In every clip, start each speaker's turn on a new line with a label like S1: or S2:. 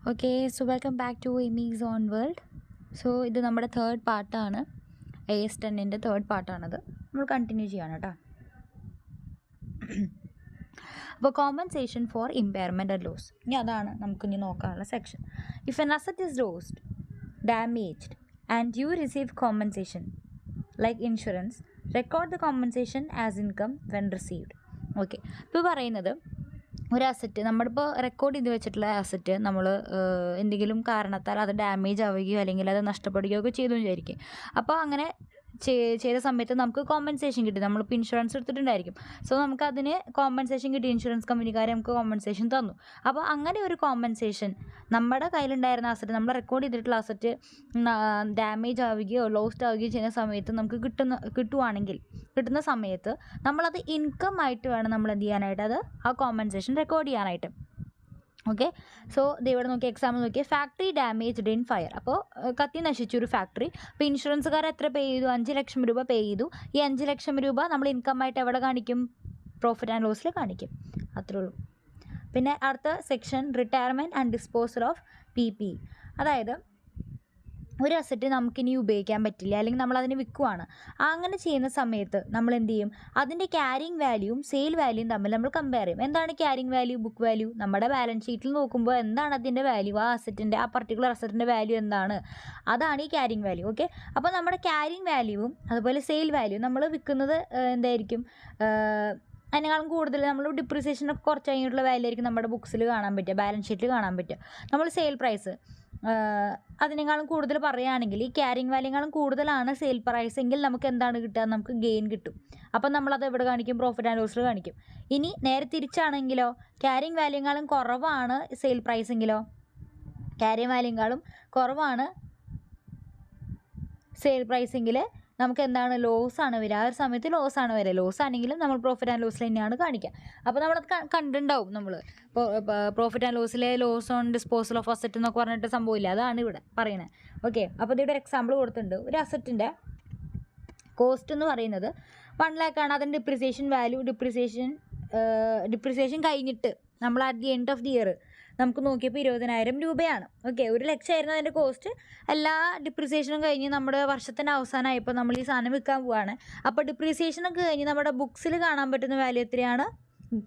S1: Okay, so welcome back to എമീസ് own world. So ഇത് നമ്മുടെ തേർഡ് പാർട്ടാണ്. AS10ൻ്റെ തേർഡ് പാർട്ടാണത്. നമ്മൾ കണ്ടിന്യൂ ചെയ്യാണ് കേട്ടോ. അപ്പോൾ compensation for impairment and loss, ഇനി അതാണ് നമുക്കിനി നോക്കാനുള്ള section. If an asset is lost, damaged and you receive compensation like insurance, record the compensation as income when received. Okay, ഇപ്പോൾ പറയുന്നത് ഒരു അസറ്റ് നമ്മളിപ്പോൾ റെക്കോർഡ് ചെയ്ത് വെച്ചിട്ടുള്ള അസറ്റ് നമ്മൾ എന്തെങ്കിലും കാരണത്താൽ അത് ഡാമേജ് ആവുകയോ അല്ലെങ്കിൽ അത് നഷ്ടപ്പെടുകയോ ഒക്കെ ചെയ്തു വിചാരിക്കും. അപ്പോൾ അങ്ങനെ ചെയ്ത സമയത്ത് നമുക്ക് കോമ്പൻസേഷൻ കിട്ടി. നമ്മളിപ്പോൾ ഇൻഷുറൻസ് എടുത്തിട്ടുണ്ടായിരിക്കും. സോ നമുക്ക് അതിന് കോമ്പൻസേഷൻ കിട്ടി, ഇൻഷുറൻസ് കമ്പനിക്കാർ നമുക്ക് കോമ്പൻസേഷൻ തന്നു. അപ്പോൾ അങ്ങനെ ഒരു കോമ്പൻസേഷൻ നമ്മുടെ കയ്യിലുണ്ടായിരുന്ന അസറ്റ്, നമ്മൾ റെക്കോർഡ് ചെയ്തിട്ടുള്ള അസറ്റ് ഡാമേജ് ആവുകയോ ലോസ്റ്റ് ആവുകയോ ചെയ്യുന്ന സമയത്ത് നമുക്ക് കിട്ടുന്ന സമയത്ത് നമ്മളത് ഇൻകം ആയിട്ട് വേണം നമ്മൾ എന്ത് ചെയ്യാനായിട്ട്, അത് ആ കോമ്പൻസേഷൻ റെക്കോർഡ് ചെയ്യാനായിട്ട്. ഓക്കെ, സോ ഇവിടെ നോക്കി എക്സാമ്പിൾ നോക്കിയാൽ ഫാക്ടറി ഡാമേജ്ഡ് ഇൻ ഫയർ. അപ്പോൾ കത്തി നശിച്ചൊരു ഫാക്ടറി. അപ്പോൾ ഇൻഷുറൻസുകാർ എത്ര പേ ചെയ്തു? 5 ലക്ഷം രൂപ പേ ചെയ്തു. ഈ 5 ലക്ഷം രൂപ നമ്മൾ ഇൻകം ആയിട്ട് എവിടെ കാണിക്കും? പ്രോഫിറ്റ് ആൻഡ് ലോസിൽ കാണിക്കും. അത്രേ ഉള്ളൂ. പിന്നെ അടുത്ത section retirement and disposal of PPE. അതായത് ഒരു അസറ്റ് നമുക്കിനി ഉപയോഗിക്കാൻ പറ്റില്ല, അല്ലെങ്കിൽ നമ്മളതിനെ വിൽക്കുവാണ്. അങ്ങനെ ചെയ്യുന്ന സമയത്ത് നമ്മൾ എന്ത് ചെയ്യും? അതിൻ്റെ ക്യാരിങ് വാല്യൂവും സെയിൽ വാല്യൂവും തമ്മിൽ നമ്മൾ കമ്പയർ ചെയ്യും. എന്താണ് ക്യാരിങ് വാല്യൂ, ബുക്ക് വാല്യൂ? നമ്മുടെ ബാലൻസ് ഷീറ്റിൽ നോക്കുമ്പോൾ എന്താണ് അതിൻ്റെ വാല്യൂ, ആ അസറ്റിൻ്റെ, ആ പർട്ടിക്കുലർ അസറ്റിൻ്റെ വാല്യൂ എന്താണ്, അതാണ് ഈ ക്യാരിങ് വാല്യൂ. ഓക്കെ, അപ്പോൾ നമ്മുടെ ക്യാരിങ് വാല്യൂവും അതുപോലെ സെയിൽ വാല്യൂ നമ്മൾ വിൽക്കുന്നത് എന്തായിരിക്കും? അതിനേക്കാളും കൂടുതൽ നമ്മൾ ഡിപ്രിസിയേഷനൊക്കെ കുറച്ച് കഴിഞ്ഞിട്ടുള്ള വാല്യൂ ആയിരിക്കും നമ്മുടെ ബുക്സിൽ കാണാൻ പറ്റുക, ബാലൻസ് ഷീറ്റിൽ കാണാൻ പറ്റുക. നമ്മൾ സെയിൽ പ്രൈസ് അതിനേക്കാളും കൂടുതൽ പറയുകയാണെങ്കിൽ, ഈ ക്യാരിങ് വാല്യൂക്കാളും കൂടുതലാണ് സെയിൽ പ്രൈസ് എങ്കിൽ നമുക്ക് എന്താണ് കിട്ടുക? നമുക്ക് ഗെയിൻ കിട്ടും. അപ്പം നമ്മളത് എവിടെ കാണിക്കും? പ്രോഫിറ്റ് ആൻഡ് ലോസിൽ കാണിക്കും. ഇനി നേരെ തിരിച്ചാണെങ്കിലോ, ക്യാരിങ് വാല്യൂക്കാളും കുറവാണ് സെയിൽ പ്രൈസ് എങ്കിലോ, ക്യാരിങ് വാല്യൂക്കാളും കുറവാണ് സെയിൽ പ്രൈസ് എങ്കിൽ നമുക്ക് എന്താണ്? ലോസാണ് വരിക. ആ ഒരു സമയത്ത് ലോസാണ് വരിക. ലോസ് ആണെങ്കിലും നമ്മൾ പ്രോഫിറ്റ് ആൻഡ് ലോസിൽ തന്നെയാണ് കാണിക്കുക. അപ്പോൾ നമ്മളത് കണ്ടിട്ടുണ്ടാവും. നമ്മൾ പ്രോഫിറ്റ് ആൻഡ് ലോസിലെ loss on disposal of asset എന്നൊക്കെ പറഞ്ഞിട്ട് സംഭവമില്ല, അതാണ് ഇവിടെ പറയുന്നത്. ഓക്കെ, അപ്പോൾ ഇതിവിടെ ഒരു എക്സാമ്പിൾ കൊടുത്തിട്ടുണ്ട്. ഒരു അസറ്റിൻ്റെ കോസ്റ്റ് എന്ന് പറയുന്നത് 1 lakh ആണ്. അതിൻ്റെ ഡിപ്രിസിയേഷൻ വാല്യൂ, ഡിപ്രിസിയേഷൻ കഴിഞ്ഞിട്ട് നമ്മൾ at the end of the year നമുക്ക് നോക്കിയപ്പോൾ 20,000 രൂപയാണ്. ഓക്കെ, 1 ലക്ഷമായിരുന്നു അതിൻ്റെ കോസ്റ്റ്. എല്ലാ ഡിപ്രിസിയേഷനും കഴിഞ്ഞ് നമ്മുടെ വർഷത്തിൻ്റെ അവസാനമായപ്പോൾ നമ്മൾ ഈ സാധനം വിൽക്കാൻ പോവുകയാണ്. അപ്പോൾ ഡിപ്രിസിയേഷനൊക്കെ കഴിഞ്ഞ് നമ്മുടെ ബുക്സിൽ കാണാൻ പറ്റുന്ന വാല്യൂ എത്രയാണ്?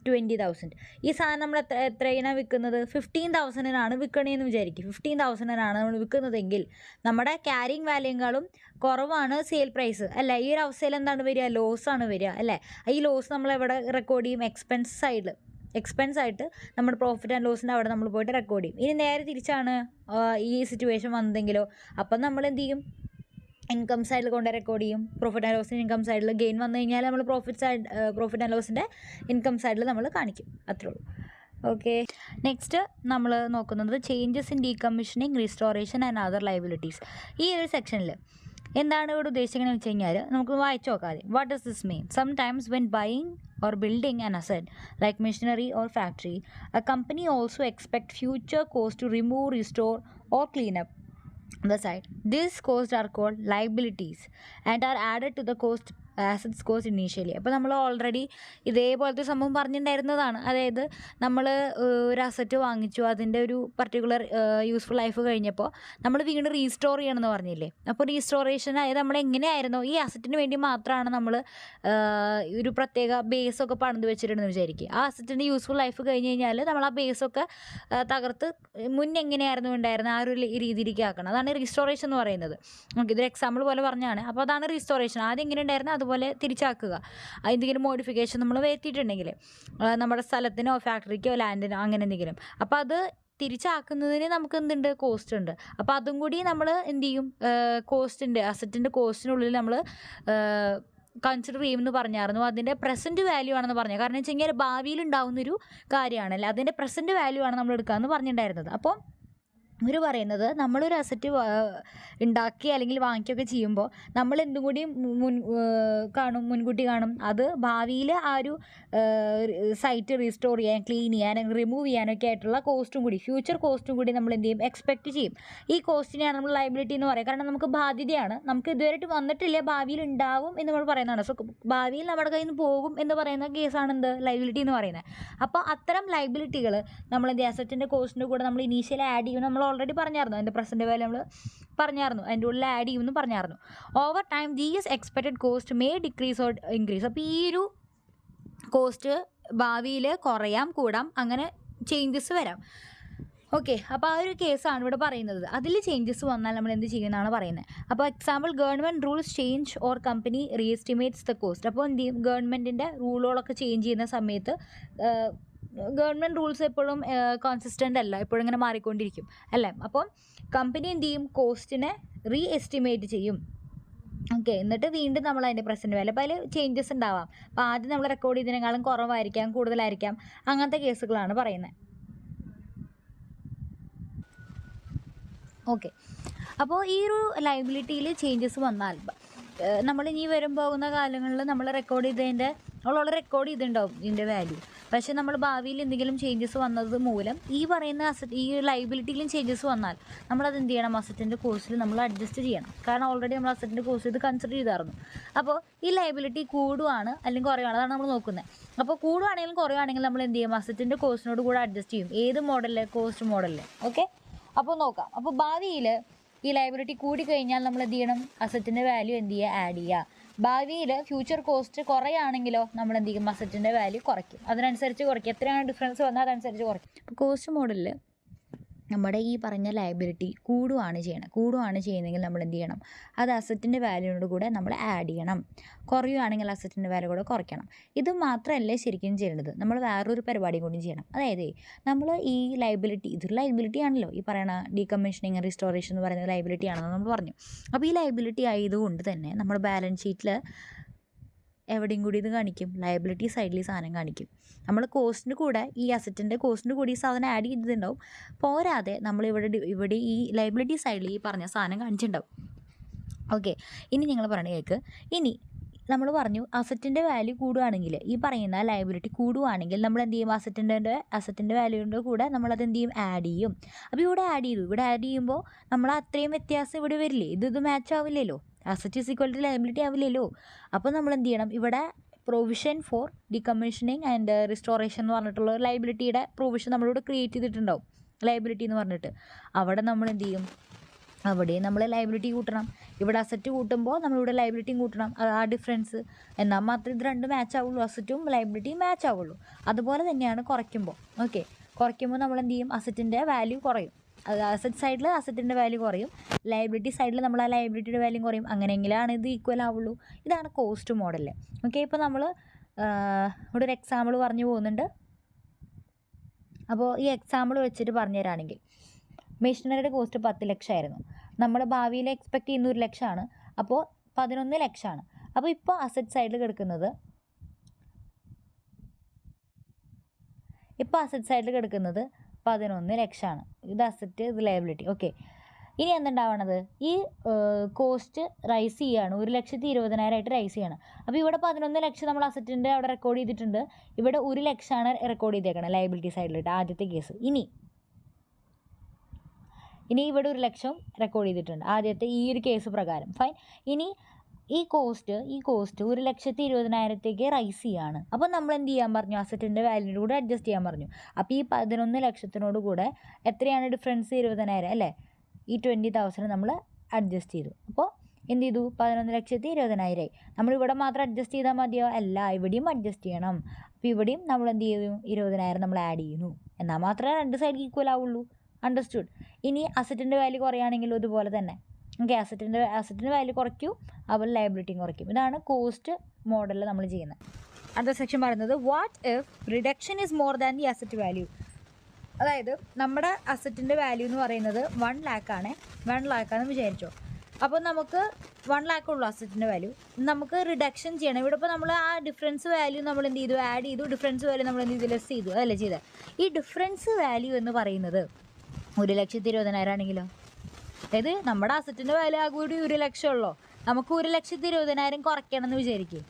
S1: 20,000. ഈ സാധനം നമ്മൾ എത്രയാണ് വിൽക്കുന്നത്? 15,000-നാണ് വിൽക്കണേന്ന് വിചാരിക്കും. 15,000-നാണ് നമ്മൾ വിൽക്കുന്നതെങ്കിൽ നമ്മുടെ ക്യാരിങ് വാല്യൂക്കാളും കുറവാണ് സെയിൽ പ്രൈസ് അല്ല. ഈ ഒരു അവസ്ഥയിൽ എന്താണ് വരിക? ലോസാണ് വരിക അല്ലേ. ഈ ലോസ് നമ്മൾ എവിടെ റെക്കോർഡ് ചെയ്യും? എക്സ്പെൻസ് ആയിട്ട് നമ്മുടെ പ്രോഫിറ്റ് ആൻഡ് ലോസിൻ്റെ അവിടെ നമ്മൾ പോയിട്ട് റെക്കോർഡ് ചെയ്യും. ഇനി നേരെ തിരിച്ചാണ് ഈ സിറ്റുവേഷൻ വന്നതെങ്കിലോ, അപ്പം നമ്മൾ എന്ത് ചെയ്യും? ഇൻകം സൈഡിൽ കൊണ്ട് റെക്കോർഡ് ചെയ്യും. പ്രോഫിറ്റ് ആൻഡ് ലോസിൻ്റെ ഇൻകം സൈഡിൽ ഗെയിൻ വന്നു കഴിഞ്ഞാൽ നമ്മൾ പ്രോഫിറ്റ് ആൻഡ് ലോസിൻ്റെ ഇൻകം സൈഡിൽ നമ്മൾ കാണിക്കും. അത്രേ ഉള്ളൂ. ഓക്കെ, നെക്സ്റ്റ് നമ്മൾ നോക്കുന്നത് changes in decommissioning, restoration and other liabilities. ഈ ഒരു സെക്ഷനിൽ എന്താണ് ഇവിടെ ഉദ്ദേശിക്കുന്നത് വെച്ച് കഴിഞ്ഞാൽ നമുക്ക് വായിച്ചു നോക്കാം. What does this mean? Sometimes when buying or building an asset like machinery or factory, a company also expect future costs to remove, restore or clean up the site. These costs are called liabilities and are added to the assets cost initially. അപ്പോൾ നമ്മൾ already ഇതേപോലത്തെ സംഭവം പറഞ്ഞിട്ടുണ്ടായിരുന്നതാണ്. അതായത് നമ്മൾ ഒരു asset വാങ്ങിച്ചു, അതിൻ്റെ ഒരു പർട്ടിക്കുലർ യൂസ്ഫുൾ ലൈഫ് കഴിഞ്ഞപ്പോൾ നമ്മൾ വീണ്ടും റീസ്റ്റോർ ചെയ്യണമെന്ന് പറഞ്ഞില്ലേ. അപ്പോൾ റീസ്റ്റോറേഷൻ ആയത് നമ്മൾ എങ്ങനെയായിരുന്നോ, ഈ അസറ്റിന് വേണ്ടി മാത്രമാണ് നമ്മൾ ഒരു പ്രത്യേക ബേസൊക്കെ പണിത് വെച്ചിട്ടുണ്ടെന്ന് വിചാരിക്കുക. ആ അസറ്റിൻ്റെ യൂസ്ഫുൾ ലൈഫ് കഴിഞ്ഞ് കഴിഞ്ഞാൽ നമ്മൾ ആ ബേസൊക്കെ തകർത്ത് മുന്നെങ്ങനെയായിരുന്നു ഉണ്ടായിരുന്നത് ആ ഒരു രീതിയിലേക്ക് ആക്കണം. അതാണ് റീസ്റ്റോറേഷൻ എന്ന് പറയുന്നത്. നമുക്ക് ഇതൊരു എക്സാമ്പിൾ പോലെ പറഞ്ഞാണ്. അപ്പോൾ അതാണ് റീസ്റ്റോറേഷൻ. ആദ്യം എങ്ങനെ ഉണ്ടായിരുന്നത് അതുപോലെ തിരിച്ചാക്കുക. എന്തെങ്കിലും മോഡിഫിക്കേഷൻ നമ്മൾ വരുത്തിയിട്ടുണ്ടെങ്കിൽ നമ്മുടെ സ്ഥലത്തിനോ ഫാക്ടറിക്കോ ലാൻഡിനോ അങ്ങനെ എന്തെങ്കിലും, അപ്പോൾ അത് തിരിച്ചാക്കുന്നതിന് നമുക്ക് എന്തുണ്ട്? കോസ്റ്റ് ഉണ്ട്. അപ്പോൾ അതും കൂടി നമ്മൾ എന്ത് ചെയ്യും? അസറ്റിൻ്റെ കോസ്റ്റിനുള്ളിൽ നമ്മൾ കൺസിഡർ ചെയ്യുമെന്ന് പറഞ്ഞായിരുന്നു. അതിൻ്റെ പ്രസൻറ്റ് വാല്യൂ ആണെന്ന് പറഞ്ഞു. കാരണം വെച്ച് കഴിഞ്ഞാൽ ഭാവിയിൽ ഉണ്ടാകുന്നൊരു കാര്യമാണല്ലേ, അതിൻ്റെ പ്രസൻറ്റ് വാല്യൂ ആണ് നമ്മൾ എടുക്കാമെന്ന് പറഞ്ഞിട്ടുണ്ടായിരുന്നത്. അപ്പോൾ ഇവർ പറയുന്നത് നമ്മളൊരു അസറ്റ് ഉണ്ടാക്കി അല്ലെങ്കിൽ വാങ്ങിക്കുകയൊക്കെ ചെയ്യുമ്പോൾ നമ്മൾ എന്തും കൂടി മുൻകൂട്ടി കാണും. അത് ഭാവിയിൽ ആ ഒരു സൈറ്റ് റീസ്റ്റോർ ചെയ്യാൻ, ക്ലീൻ ചെയ്യാൻ, റിമൂവ് ചെയ്യാനൊക്കെ ആയിട്ടുള്ള കോസ്റ്റും കൂടി, ഫ്യൂച്ചർ കോസ്റ്റും കൂടി നമ്മൾ എന്ത് ചെയ്യും, എക്സ്പെക്റ്റ് ചെയ്യും. ഈ കോസ്റ്റിനെയാണ് നമ്മൾ ലയബിലിറ്റി എന്ന് പറയുക. കാരണം നമുക്ക് ബാധ്യതയാണ്, നമുക്ക് ഇതുവരെയായിട്ട് വന്നിട്ടില്ല, ഭാവിയിൽ ഉണ്ടാവും എന്ന് നമ്മൾ പറയുന്നതാണ്. സോ ഭാവിയിൽ നമ്മുടെ കയ്യിൽ നിന്ന് പോകും എന്ന് പറയുന്ന കേസാണ് എന്ത്, ലയബിലിറ്റി എന്ന് പറയുന്നത്. അപ്പോൾ അത്തരം ലയബിലിറ്റികൾ നമ്മൾ എന്ത് ചെയ്യുക, അസറ്റിൻ്റെ കോസ്റ്റിൻ്റെ കൂടെ നമ്മൾ ഇനീഷ്യലി ആഡ് ചെയ്യും. നമ്മൾ ഓൾറെഡി പറഞ്ഞായിരുന്നു, അതിൻ്റെ പ്രസൻറ്റ് വാല്യൂ നമ്മൾ പറഞ്ഞായിരുന്നു, അതിൻ്റെ ഉള്ളിൽ ആഡ് ചെയ്യുമെന്ന് പറഞ്ഞായിരുന്നു. Over time these expected cost may decrease or increase. അപ്പോൾ ഈ ഒരു കോസ്റ്റ് ഭാവിയിൽ കുറയാം, കൂടാം, അങ്ങനെ ചേഞ്ചസ് വരാം. ഓക്കെ, അപ്പോൾ ആ ഒരു കേസാണ് ഇവിടെ പറയുന്നത്. അതിൽ ചേഞ്ചസ് വന്നാൽ നമ്മൾ എന്ത് ചെയ്യുമെന്നാണ് പറയുന്നത്. അപ്പോൾ example, government rules change or company reestimates the cost. അപ്പോൾ എന്ത് ചെയ്യും, ഗവൺമെൻറ്റിൻ്റെ റൂളുകളൊക്കെ ചേഞ്ച് ചെയ്യുന്ന സമയത്ത് ഗവൺമെൻറ് റൂൾസ് എപ്പോഴും കോൺസിസ്റ്റൻ്റ് അല്ല, എപ്പോഴും ഇങ്ങനെ മാറിക്കൊണ്ടിരിക്കും അല്ലേ. അപ്പം കമ്പനി എന്ത് ചെയ്യും, കോസ്റ്റിനെ റീഎസ്റ്റിമേറ്റ് ചെയ്യും. ഓക്കെ, എന്നിട്ട് വീണ്ടും നമ്മൾ അതിൻ്റെ പ്രസൻറ്റ് വാല്യൂ, അപ്പോൾ അതിൽ ചേഞ്ചസ് ഉണ്ടാവാം. അപ്പോൾ ആദ്യം നമ്മൾ റെക്കോർഡ് ചെയ്തതിനേക്കാളും കുറവായിരിക്കാം, കൂടുതലായിരിക്കാം, അങ്ങനത്തെ കേസുകളാണ് പറയുന്നത്. ഓക്കെ, അപ്പോൾ ഈ ഒരു ലയബിലിറ്റിയിൽ ചേഞ്ചസ് വന്നാൽ നമ്മൾ ഇനി വരും പോകുന്ന കാലങ്ങളിൽ നമ്മൾ റെക്കോർഡ് ചെയ്തതിൻ്റെ നമ്മളോട് റെക്കോർഡ് ചെയ്തിട്ടുണ്ടാവും ഇതിൻ്റെ വാല്യൂ. പക്ഷേ നമ്മൾ ഭാവിയിൽ എന്തെങ്കിലും ചേഞ്ചസ് വന്നത് മൂലം ഈ പറയുന്ന അസറ്റ്, ഈ ലയബിലിറ്റിയിലും ചേഞ്ചസ് വന്നാൽ നമ്മളത് എന്ത് ചെയ്യണം, അസറ്റിൻ്റെ കോസ്റ്റിൽ നമ്മൾ അഡ്ജസ്റ്റ് ചെയ്യണം. കാരണം ഓൾറെഡി നമ്മൾ അസറ്റിൻ്റെ കോസ്റ്റ് ഇത് കൺസിഡർ ചെയ്തായിരുന്നു. അപ്പോൾ ഈ ലയബിലിറ്റി കൂടുവാണ് അല്ലെങ്കിൽ കുറയുവാണ്, അതാണ് നമ്മൾ നോക്കുന്നത്. അപ്പോൾ കൂടുവാണെങ്കിലും കുറയുവാണെങ്കിലും നമ്മൾ എന്ത് ചെയ്യും, അസറ്റിൻ്റെ കോസ്റ്റിനോട് കൂടെ അഡ്ജസ്റ്റ് ചെയ്യും. ഏത് മോഡലിൽ, കോസ്റ്റ് മോഡലിൽ. ഓക്കെ, അപ്പോൾ നോക്കാം. അപ്പോൾ ഭാവിയിൽ ഈ ലയബിലിറ്റി കൂടിക്കഴിഞ്ഞാൽ നമ്മൾ എന്ത് ചെയ്യണം, അസറ്റിൻ്റെ വാല്യൂ എന്ത് ചെയ്യുക, ആഡ് ചെയ്യുക. ഭാവിയിൽ ഫ്യൂച്ചർ കോസ്റ്റ് കുറയാണെങ്കിലോ നമ്മൾ എന്ത് ചെയ്യും, അസറ്റിൻ്റെ വാല്യൂ കുറയ്ക്കും. അതിനനുസരിച്ച് കുറയ്ക്കും, എത്രയാണ് ഡിഫറൻസ് വന്നാൽ അതനുസരിച്ച് കുറയ്ക്കും. അപ്പോൾ കോസ്റ്റ് മോഡലിൽ നമ്മുടെ ഈ പറഞ്ഞ ലയബിലിറ്റി കൂടുകയാണ് ചെയ്യുന്നതെങ്കിൽ നമ്മൾ എന്ത് ചെയ്യണം, അത് അസറ്റിൻ്റെ വാല്യൂനോട് കൂടെ നമ്മൾ ആഡ് ചെയ്യണം. കുറയുകയാണെങ്കിൽ അസറ്റിൻ്റെ വാല്യൂ കൂടെ കുറയ്ക്കണം. ഇത് മാത്രമല്ല ശരിക്കും ചെയ്യേണ്ടത്, നമ്മൾ വേറൊരു പരിപാടിയും കൂടി ചെയ്യണം. അതായത് നമ്മൾ ഈ ലയബിലിറ്റി, ഇതൊരു ലയബിലിറ്റി ആണല്ലോ, ഈ പറയുന്ന ഡീകമ്മീഷനിങ് റീസ്റ്റോറേഷൻ എന്ന് പറയുന്ന ലയബിലിറ്റി ആണെന്ന് നമ്മൾ പറഞ്ഞു. അപ്പോൾ ഈ ലയബിലിറ്റി ആയതുകൊണ്ട് തന്നെ നമ്മുടെ ബാലൻസ് ഷീറ്റിൽ എവിടെയും കൂടി ഇത് കാണിക്കും, ലയബിലിറ്റി സൈഡിൽ ഈ സാധനം കാണിക്കും. നമ്മൾ കോസ്റ്റിന് കൂടെ, ഈ അസറ്റിൻ്റെ കോസ്റ്റിന് കൂടി ഈ സാധനം ആഡ് ചെയ്തിട്ടുണ്ടാവും. പോരാതെ നമ്മൾ ഇവിടെ ഈ ലയബിലിറ്റി സൈഡിൽ ഈ പറഞ്ഞ സാധനം കാണിച്ചിട്ടുണ്ടാവും. ഓക്കെ, ഇനി നിങ്ങൾ പറയണ കേൾക്ക്. ഇനി നമ്മൾ പറഞ്ഞു അസറ്റിൻ്റെ വാല്യൂ കൂടുകയാണെങ്കിൽ, ഈ പറയുന്ന ലയബിലിറ്റി കൂടുകയാണെങ്കിൽ നമ്മൾ എന്ത് ചെയ്യും, അസറ്റിൻ്റെ വാല്യൂവിൻ്റെ കൂടെ നമ്മളത് എന്ത് ചെയ്യും, ആഡ് ചെയ്യും. അപ്പോൾ ഇവിടെ ആഡ് ചെയ്യുമ്പോൾ നമ്മൾ അത്രയും വ്യത്യാസം ഇവിടെ വരില്ലേ, ഇത് മാച്ച് ആവില്ലല്ലോ, asset is equal to liability ആവില്ലല്ലോ. അപ്പോൾ നമ്മൾ എന്ത് ചെയ്യണം, ഇവിടെ provision for decommissioning and restoration എന്ന് പറഞ്ഞിട്ടുള്ള ഒരു ലയബിലിറ്റിയുടെ പ്രൊവിഷൻ നമ്മളിവിടെ ക്രിയേറ്റ് ചെയ്തിട്ടുണ്ടാവും, ലയബിലിറ്റി എന്ന് പറഞ്ഞിട്ട്. അവിടെ നമ്മൾ എന്ത് ചെയ്യും, അവിടെ നമ്മൾ ലയബിലിറ്റി കൂട്ടണം. ഇവിടെ അസറ്റ് കൂട്ടുമ്പോൾ നമ്മളിവിടെ ലയബിലിറ്റിയും കൂട്ടണം. ആ ഡിഫറൻസ്, എന്നാൽ മാത്രമേ ഇത് രണ്ടും മാച്ച് ആവുള്ളൂ, അസറ്റും ലയബിലിറ്റിയും മാച്ച് ആവുള്ളൂ. അതുപോലെ തന്നെയാണ് കുറയ്ക്കുമ്പോൾ. ഓക്കെ, കുറയ്ക്കുമ്പോൾ നമ്മൾ എന്ത് ചെയ്യും, അസറ്റിൻ്റെ വാല്യൂ കുറയും. അസറ്റ് സൈഡിൽ അസറ്റിൻ്റെ വാല്യൂ കുറയും, ലയബിലിറ്റി സൈഡിൽ നമ്മൾ ആ ലയബിലിറ്റിയുടെ വാല്യൂ കുറയും. അങ്ങനെയെങ്കിലാണ് ഇത് ഈക്വൽ ആവുള്ളൂ. ഇതാണ് കോസ്റ്റ് മോഡൽ. ഓക്കെ, ഇപ്പോൾ നമ്മൾ ഇവിടെ ഒരു എക്സാമ്പിൾ പറഞ്ഞു പോകുന്നുണ്ട്. അപ്പോൾ ഈ എക്സാമ്പിൾ വെച്ചിട്ട് പറഞ്ഞു തരാണെങ്കിൽ, മെഷീനറിയുടെ കോസ്റ്റ് 10 ലക്ഷമായിരുന്നു. നമ്മൾ ഭാവിയിൽ എക്സ്പെക്റ്റ് ചെയ്യുന്ന 1 ലക്ഷമാണ്. അപ്പോൾ 11 ലക്ഷമാണ്. അപ്പോൾ ഇപ്പോൾ അസറ്റ് സൈഡിൽ കിടക്കുന്നത് 11 ലക്ഷമാണ്. ഇത് അസറ്റ്, ഇത് ലയബിലിറ്റി. ഓക്കെ, ഇനി എന്തുണ്ടാവണത്, ഈ കോസ്റ്റ് റൈസ് ചെയ്യുകയാണ്, 1,20,000 റൈസ് ചെയ്യണം. അപ്പോൾ ഇവിടെ 11 ലക്ഷം നമ്മൾ അസറ്റിൻ്റെ അവിടെ റെക്കോർഡ് ചെയ്തിട്ടുണ്ട്. ഇവിടെ 1 ലക്ഷമാണ് റെക്കോർഡ് ചെയ്തേക്കണം ലയബിലിറ്റി സൈഡിലിട്ട്, ആദ്യത്തെ കേസ്. ഇനി ഇവിടെ 1 ലക്ഷം റെക്കോർഡ് ചെയ്തിട്ടുണ്ട് ആദ്യത്തെ ഈ ഒരു കേസ് പ്രകാരം. ഫൈൻ. ഇനി ഈ കോസ്റ്റ് 1,20,000 റൈസ് ചെയ്യാണ്. അപ്പോൾ നമ്മൾ എന്ത് ചെയ്യാൻ പറഞ്ഞു, അസറ്റിൻ്റെ വാല്യൂടെ കൂടെ അഡ്ജസ്റ്റ് ചെയ്യാൻ പറഞ്ഞു. അപ്പോൾ ഈ 11 ലക്ഷത്തിനോട് കൂടെ എത്രയാണ് ഡിഫറൻസ്, 20,000 അല്ലേ. ഈ 20,000 നമ്മൾ അഡ്ജസ്റ്റ് ചെയ്തു. അപ്പോൾ എന്ത് ചെയ്തു, 11,20,000 നമ്മളിവിടെ മാത്രം അഡ്ജസ്റ്റ് ചെയ്താൽ മതിയോ, അല്ല, ഇവിടെയും അഡ്ജസ്റ്റ് ചെയ്യണം. അപ്പോൾ ഇവിടെയും നമ്മൾ എന്ത് ചെയ്തു, 20,000 നമ്മൾ ആഡ് ചെയ്യുന്നു. എന്നാൽ മാത്രമേ രണ്ട് സൈഡ് ഈക്വൽ ആവുള്ളൂ. അണ്ടർസ്റ്റുഡ്. ഇനി അസറ്റിൻ്റെ വാല്യൂ കുറയുകയാണെങ്കിലും ഇതുപോലെ തന്നെ. ഓക്കെ, അസറ്റിൻ്റെ വാല്യൂ കുറയ്ക്കൂ, അപ്പോൾ ലയബിലിറ്റിയും കുറയ്ക്കും. ഇതാണ് കോസ്റ്റ് മോഡലിൽ നമ്മൾ ചെയ്യുന്നത്. അടുത്ത സെക്ഷൻ പറയുന്നത് what if reduction is more than the asset value. അതായത് നമ്മുടെ അസറ്റിൻ്റെ വാല്യൂ എന്ന് പറയുന്നത് 1 ലാക്കാണ്. 1 ലാക്കാണെന്ന് വിചാരിച്ചോ. അപ്പോൾ നമുക്ക് 1 ലാക്ക് ഉള്ളൂ അസറ്റിൻ്റെ വാല്യൂ. നമുക്ക് റിഡക്ഷൻ ചെയ്യണം. ഇവിടെ ഇപ്പോൾ നമ്മൾ ആ ഡിഫറൻസ് വാല്യൂ നമ്മൾ എന്ത് ചെയ്തു, ആഡ് ചെയ്തു. ഡിഫറൻസ് വാല്യൂ നമ്മൾ എന്ത് ചെയ്തു, ലെസ് ചെയ്തു, അതല്ലേ ചെയ്തത്. ഈ ഡിഫറൻസ് വാല്യൂ എന്ന് പറയുന്നത് 1,20,000 ആണെങ്കിലോ, അതായത് നമ്മുടെ അസറ്റിൻ്റെ വാല്യൂ ആകെ കൂടി 1,00,000 ഉള്ളോ, നമുക്ക് 1,20,000 കുറയ്ക്കണം എന്ന് വിചാരിക്കും.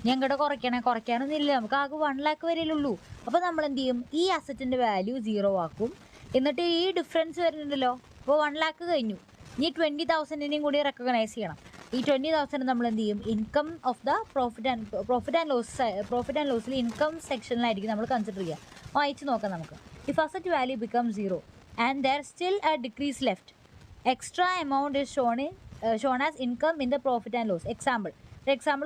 S1: ഞങ്ങളുടെ കുറയ്ക്കാനൊന്നുമില്ല, നമുക്ക് ആകെ 1 lakh വരെയുള്ളൂ. അപ്പോൾ നമ്മൾ എന്ത് ചെയ്യും, ഈ അസറ്റിൻ്റെ വാല്യൂ 0 ആക്കും. എന്നിട്ട് ഈ ഡിഫറൻസ് വരുന്നുണ്ടല്ലോ, അപ്പോൾ 1 lakh കഴിഞ്ഞു, ഇനി 20,000 കൂടി റെക്കഗ്നൈസ് ചെയ്യണം. ഈ 20,000 നമ്മൾ എന്ത് ചെയ്യും, income of the profit and ലോസിൽ ഇൻകം സെക്ഷനിലായിരിക്കും നമ്മൾ കൺസിഡർ ചെയ്യുക. വായിച്ച് നോക്കാം നമുക്ക്. If asset value become 0 and there still a decrease left, extra amount is shown as income in the profit and loss. Example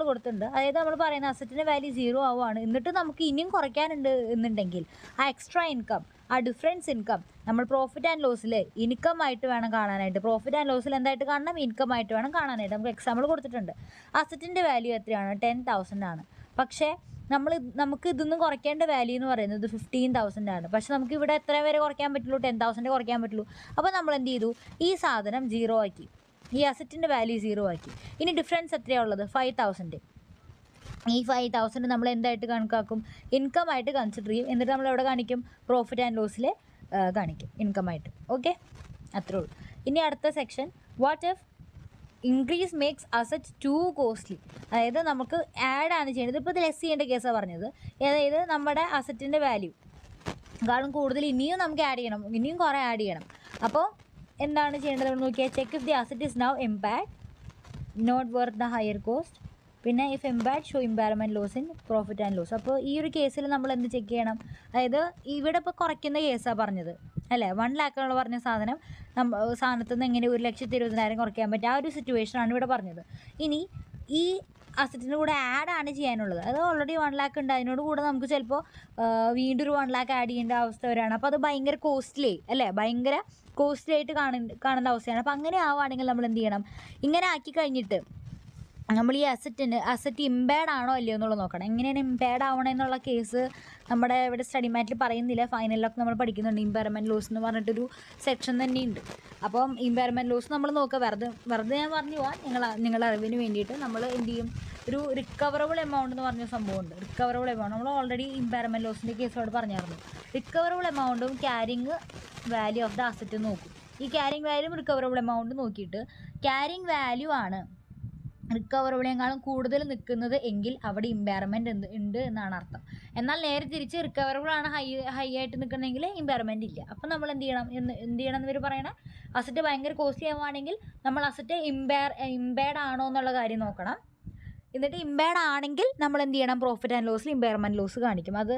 S1: കൊടുത്തിട്ടുണ്ട്. അതായത് നമ്മൾ പറയുന്ന അസറ്റിൻ്റെ വാല്യൂ 0 ആവുകയാണ്, എന്നിട്ട് നമുക്ക് ഇനിയും കുറയ്ക്കാനുണ്ട് എന്നുണ്ടെങ്കിൽ ആ എക്സ്ട്രാ ഇൻകം, ആ ഡിഫറൻസ് ഇൻകം നമ്മൾ പ്രോഫിറ്റ് ആൻഡ് ലോസിൽ ഇൻകം ആയിട്ട് വേണം കാണാനായിട്ട്. പ്രോഫിറ്റ് ആൻഡ് ലോസിൽ എന്തായിട്ട് കാണണം, ഇൻകം ആയിട്ട് വേണം കാണാനായിട്ട്. നമുക്ക് എക്സാമ്പിൾ കൊടുത്തിട്ടുണ്ട്. അസറ്റിൻ്റെ വാല്യൂ എത്രയാണ്, 10,000 ആണ്. പക്ഷേ നമുക്ക് ഇതൊന്നും കുറയ്ക്കേണ്ട വാല്യൂ എന്ന് പറയുന്നത് 15,000 ആണ്. പക്ഷെ നമുക്ക് ഇവിടെ എത്ര വരെ കുറയ്ക്കാൻ പറ്റുള്ളൂ, 10,000 കുറയ്ക്കാൻ പറ്റുള്ളൂ. അപ്പോൾ നമ്മൾ എന്ത് ചെയ്തു, ഈ സാധനം 0 ആക്കി, ഈ അസറ്റിൻ്റെ വാല്യൂ 0 ആക്കി. ഇനി ഡിഫറൻസ് എത്രയാണ് ഉള്ളത്, 5,000. ഈ 5,000 നമ്മൾ എന്തായിട്ട് കണക്കാക്കും, ഇൻകം ആയിട്ട് കൺസിഡർ ചെയ്യും. എന്നിട്ട് നമ്മൾ എവിടെ കാണിക്കും, പ്രോഫിറ്റ് ആൻഡ് ലോസിൽ കാണിക്കും ഇൻകം ആയിട്ട്. ഓക്കെ, അത്രേ ഉള്ളൂ. ഇനി അടുത്ത section, what if increase makes asset too costly. അതായത് നമുക്ക് ആഡ് ആണ് ചെയ്യുന്നത്. ഇപ്പോൾ ഇത് ലെസ് ചെയ്യേണ്ട കേസാണ് പറഞ്ഞത്. അതായത് നമ്മുടെ അസറ്റിൻ്റെ വാല്യൂ കാരണം കൂടുതൽ ഇനിയും നമുക്ക് ആഡ് ചെയ്യണം, ഇനിയും കുറേ ആഡ് ചെയ്യണം. അപ്പോൾ എന്താണ് ചെയ്യേണ്ടത് നമ്മൾ നോക്കിയാൽ, check if the asset is now impaired not worth the higher cost. പിന്നെ if impaired show impairment loss in profit and loss. അപ്പോൾ ഈ ഒരു കേസിൽ നമ്മൾ എന്ത് ചെക്ക് ചെയ്യണം, അതായത് ഇവിടെ ഇപ്പോൾ കുറയ്ക്കുന്ന കേസാണ് പറഞ്ഞത് അല്ലേ. 1 lakh പറഞ്ഞ സാധനത്തിൽ നിന്ന് എങ്ങനെ 1,20,000 കുറയ്ക്കാൻ പറ്റും, ആ ഒരു സിറ്റുവേഷനാണ് ഇവിടെ പറഞ്ഞത്. ഇനി ഈ അസറ്റിൻ്റെ കൂടെ ആഡ് ആണ് ചെയ്യാനുള്ളത്. അത് ഓൾറെഡി 1 lakh ഉണ്ട്, അതിനോട് കൂടെ നമുക്ക് ചിലപ്പോൾ വീണ്ടും ഒരു 1 lakh ആഡ് ചെയ്യേണ്ട അവസ്ഥ വരികയാണ്. അപ്പോൾ അത് ഭയങ്കര കോസ്റ്റ്ലി അല്ലേ, ഭയങ്കര കോസ്റ്റ്ലി ആയിട്ട് കാണുന്ന അവസ്ഥയാണ്. അപ്പോൾ അങ്ങനെ ആവുകയാണെങ്കിൽ നമ്മൾ എന്ത് ചെയ്യണം, ഇങ്ങനെ ആക്കി കഴിഞ്ഞിട്ട് നമ്മൾ ഈ അസറ്റ് ഇമ്പയർഡ് ആണോ അല്ലയോ എന്നുള്ളത് നോക്കണം. എങ്ങനെയാണ് ഇമ്പയർഡ് ആവണമെന്നുള്ള കേസ് നമ്മുടെ ഇവിടെ സ്റ്റഡി മാറ്റിൽ പറയുന്നില്ല, ഫൈനലിലൊക്കെ നമ്മൾ പഠിക്കുന്നുണ്ട്. ഇമ്പയർമെൻറ്റ് ലോസ് എന്ന് പറഞ്ഞിട്ടൊരു സെക്ഷൻ തന്നെയുണ്ട്. അപ്പം ഇമ്പയർമെൻറ്റ് ലോസ് നമ്മൾ നോക്കുക. വെറുതെ ഞാൻ പറഞ്ഞു പോവാം, നിങ്ങളുടെ അറിവിന് വേണ്ടിയിട്ട്. നമ്മൾ എന്ത് ചെയ്യും, ഒരു റിക്കവറബിൾ എമൗണ്ട് എന്ന് പറഞ്ഞ സംഭവമുണ്ട്. റിക്കവറബിൾ എമൗണ്ട് നമ്മൾ ഓൾറെഡി ഇമ്പയർമെൻറ്റ് ലോസിൻ്റെ കേസോട് പറഞ്ഞായിരുന്നു. റിക്കവറബിൾ എമൗണ്ടും carrying value of the asset നോക്കും. ഈ ക്യാരിങ് വാല്യൂം റിക്കവറബിൾ എമൗണ്ട് നോക്കിയിട്ട് ക്യാരിങ് വാല്യൂ ആണ് റിക്കവറബിളേക്കാളും കൂടുതൽ നിൽക്കുന്നത് എങ്കിൽ അവിടെ ഇമ്പയർമെൻറ്റ് ഉണ്ട് എന്നാണ് അർത്ഥം. എന്നാൽ നേരെ തിരിച്ച് റിക്കവറബിളാണ് ഹൈ ആയിട്ട് നിൽക്കുന്നതെങ്കിൽ ഇമ്പയർമെൻറ്റ് ഇല്ല. അപ്പം നമ്മൾ എന്ത് ചെയ്യണം എന്നിവർ പറയണേ, അസറ്റ് ഭയങ്കര കോസ്റ്റ്ലി ആവുകയാണെങ്കിൽ നമ്മൾ അസറ്റ് ഇമ്പയർഡ് ആണോ എന്നുള്ള കാര്യം നോക്കണം. എന്നിട്ട് ഇമ്പയർഡ് ആണെങ്കിൽ നമ്മൾ എന്ത് ചെയ്യണം, പ്രോഫിറ്റ് ആൻഡ് ലോസിൽ ഇമ്പയർമെൻറ്റ് ലോസ് കാണിക്കും. അത്